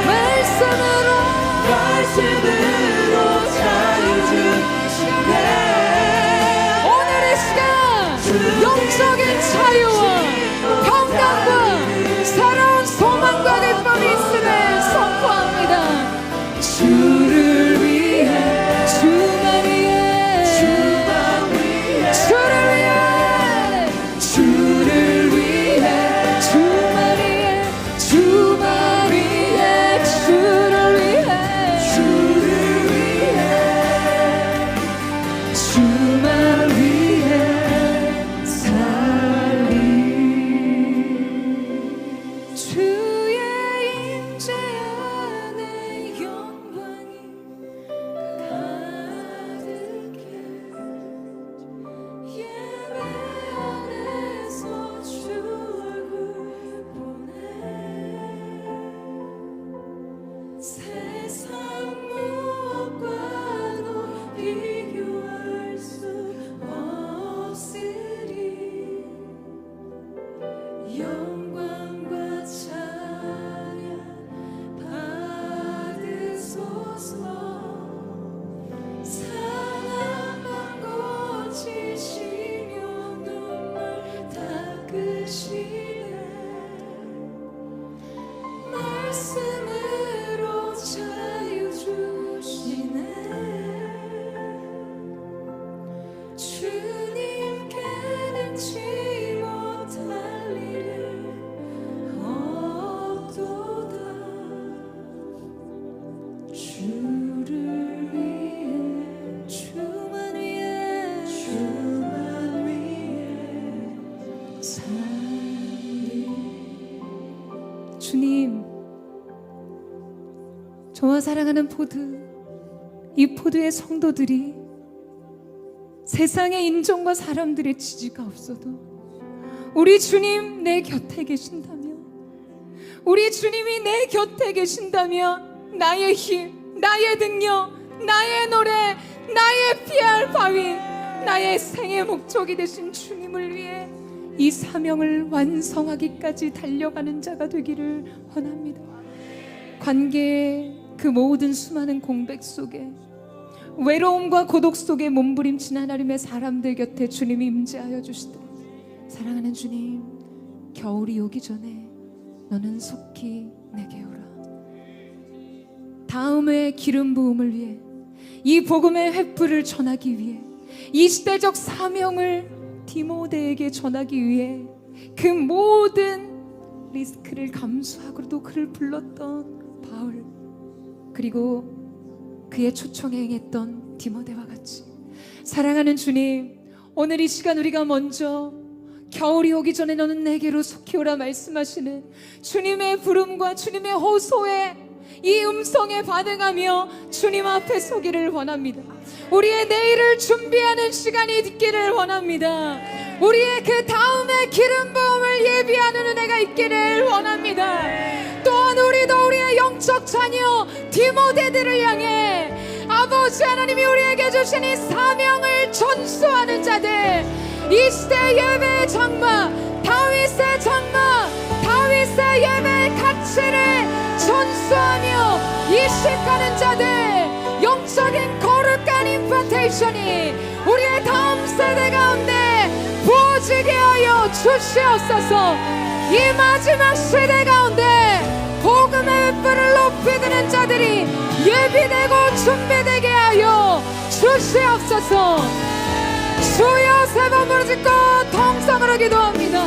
말씀으로 자유 주시네. 오늘의 시간 영적인 자유와 평강과 새로운 소망과 기쁨이 있음을 선포합니다. 주를 위해 주만 위해 주를 위해 주를 위해 주만 위해 주만 위해 주를 위해 주만 위해 살리. 주의 임재 안에 영광이 가득해. 예배 안에서 주 얼굴 보내. 세상 무엇과도 비교할 수 없으리. 영광과 찬양 받으소서. 상한 맘 고치시며 눈물 닦으시네. 말씀으로 자유 주시네. 주님께는 치 못할 일은 없도다. 주를 위해 주만 위해 살리. 주님, 저와 사랑하는 포드, 이 포드의 성도들이 세상의 인종과 사람들의 지지가 없어도 우리 주님 내 곁에 계신다면, 우리 주님이 내 곁에 계신다면 나의 힘, 나의 능력, 나의 노래, 나의 피할 바위, 나의 생의 목적이 되신 주님을 위해 이 사명을 완성하기까지 달려가는 자가 되기를 원합니다. 관계의 그 모든 수많은 공백 속에, 외로움과 고독 속에 몸부림친 하나님의 사람들 곁에 주님이 임재하여 주시되, 사랑하는 주님, 겨울이 오기 전에 너는 속히 내게 오라. 다음의 기름 부음을 위해, 이 복음의 횃불을 전하기 위해, 이 시대적 사명을 디모데에게 전하기 위해 그 모든 리스크를 감수하고도 그를 불렀던 바울, 그리고 그의 초청에 행했던 디모데와 같이, 사랑하는 주님, 오늘 이 시간 우리가 먼저 겨울이 오기 전에 너는 내게로 속히 오라 말씀하시는 주님의 부름과 주님의 호소에, 이 음성에 반응하며 주님 앞에 서기를 원합니다. 우리의 내일을 준비하는 시간이 있기를 원합니다. 우리의 그 다음의 기름 부음을 예비하는 은혜가 있기를 원합니다. 또한 우리도 우리의 영적 자녀 디모데들을 향해 아버지 하나님이 우리에게 주신 이 사명을 전수하는 자들, 이 시대 예배의 장막, 다윗의 장막, 다윗의 예배의 가치를 전수하며 이식하는 자들, 영적인 거룩한 임파테이션이 우리의 다음 세대 가운데 부어지게 하여 주시옵소서. 이 마지막 세대 가운데 복음의 횃불을 높이 드는 자들이 예비되고 준비되게 하여 주시옵소서. 주여 세 번 부르짖고 통성으로 기도합니다.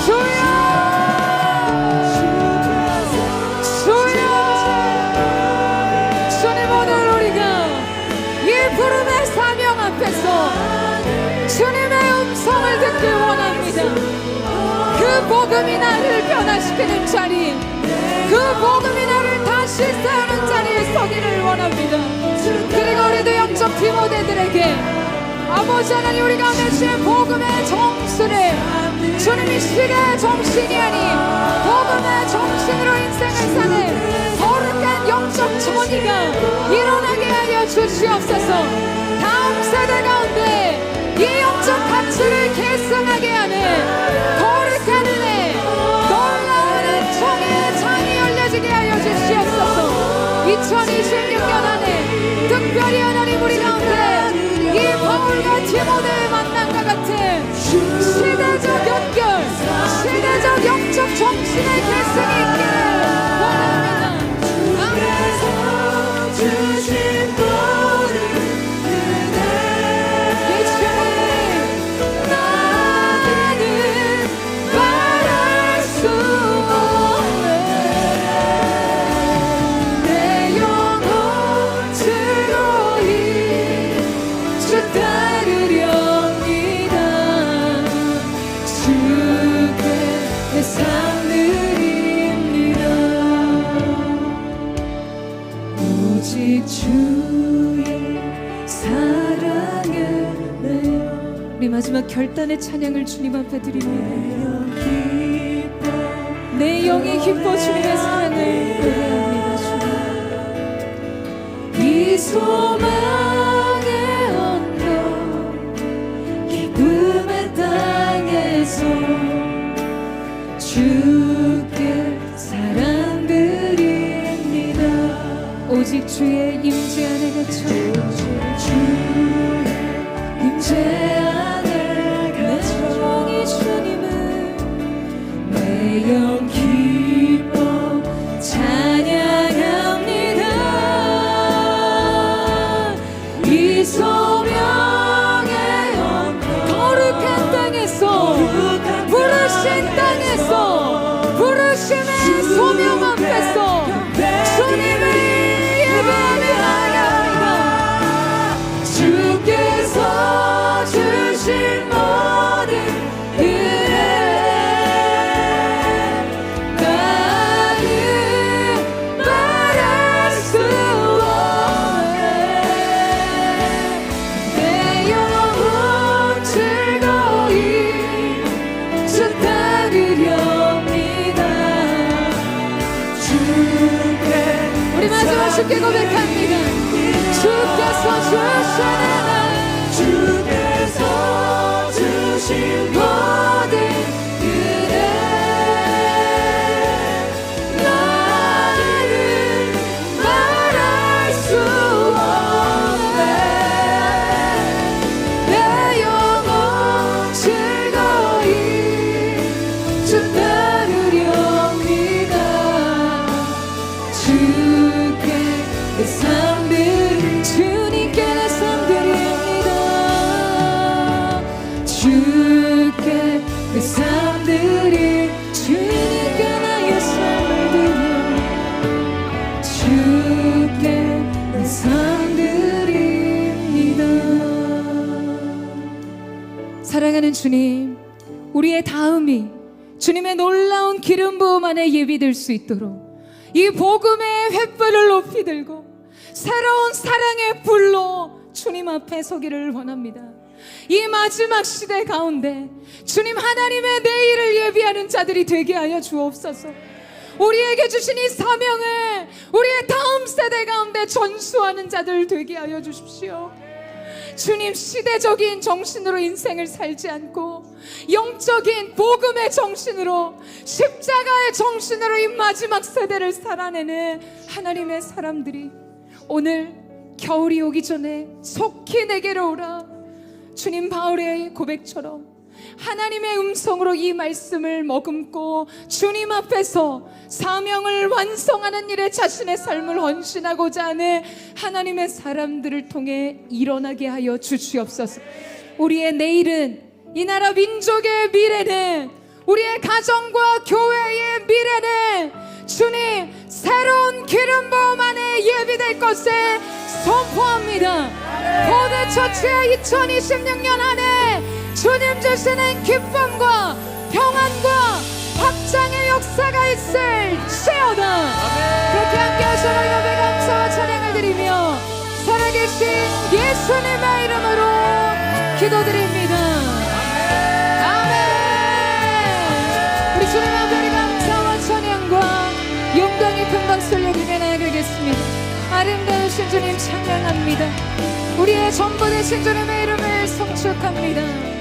주여 주여 주님, 오늘 우리가 이 부름의 사명 앞에서 주님의 음성을 듣길 원합니다. 그 복음이 나를 변화시키는 자리, 그 복음이 나를 다시 세우는 자리에 서기를 원합니다. 그리고 우리도 영적 디모데들에게 아버지 하나님, 우리가 내신 복음의 정수를 주님이 시대의 정신이 아닌 복음의 정신으로 인생을 사는 거룩한 영적 전이가 일어나게 하여 주시옵소서. 다음 세대 가운데 이 영적 가치를 계승하게 하는 거룩한 은혜, 놀라운 은총의 창이 열려지게 하여 주시옵소서. 2026년 안에 특별히 하나님 우리 가운데 이 바울과 디모데의 만남과 같은 시대적 연결, 시대적 영적 정신의 계승이 있기를 원합니다. 예수님, 나는 말할 수 없네. 내 영혼 즐거이 주 따르렵니다. 주께 내 삶 드립니다. 오직 주의 사랑을 내요. 우리 마지막 결단의 찬양을 주님 앞에 드립니다. 내 영이 기뻐 주님의 사랑을 노래합니다. 주님, 이 소망의 언덕 기쁨의 땅에서 주께 사랑 드립니다. 오직 주의 임재 안에 갇혀 주의 임재 안에 갇혀 영이 주님을 내 영 기뻐 찬양합니다. 이 소명의 언덕 거룩한 땅에서 부르신 땅에서 부르심의 소명 앞에서 주님을 예배하며 나아갑니다. 주께서 주신 모든 은혜 나는 말할 수 없네. 내 영혼 즐거이 주 따르렵니다. 주께 우리 마지막 주께 고백합니다. 주께서 주신 은혜, 주께서 주신 모든 은혜 나는 말할 수 없네. 내 영혼 즐거이 주 따르렵니다. 주께 내 삶을 주님께 내 삶 드립니다. 주께 내 삶 드리 주님께 나의 삶을 드려 주께 내 삶 드립니다. 사랑하는 주님, 우리의 다음이 주님의 놀라운 기름 부음 안에 예비될 수 있도록 이 복음의 횃불을 높이 들고 새로운 사랑의 불로 주님 앞에 서기를 원합니다. 이 마지막 시대 가운데 주님 하나님의 내일을 예비하는 자들이 되게 하여 주옵소서. 우리에게 주신 이 사명을 우리의 다음 세대 가운데 전수하는 자들 되게 하여 주십시오. 주님, 시대적인 정신으로 인생을 살지 않고 영적인 복음의 정신으로, 십자가의 정신으로 이 마지막 세대를 살아내는 하나님의 사람들이 오늘 겨울이 오기 전에 속히 내게로 오라. 주님, 바울의 고백처럼 하나님의 음성으로 이 말씀을 머금고 주님 앞에서 사명을 완성하는 일에 자신의 삶을 헌신하고자 하는 하나님의 사람들을 통해 일어나게 하여 주시옵소서. 우리의 내일은, 이 나라 민족의 미래는, 우리의 가정과 교회의 미래는 주님 새로운 기름 부음 안에 예비될 것을 선포합니다. 고대처치의 2026년 안에 주님 주시는 기쁨과 평안과 확장의 역사가 있을지어다. 그렇게 함께 하시는 여배 감사와 찬양을 드리며 살아계신 예수님의 이름으로 기도드립니다. 아멘. 우리 주님 앞에 우리 감사와 찬양과 영광의 큰 박수 올려드리며 나아가겠습니다. 아름다우신 주님 찬양합니다. 우리의 전부 되신 주님의 이름을 송축합니다.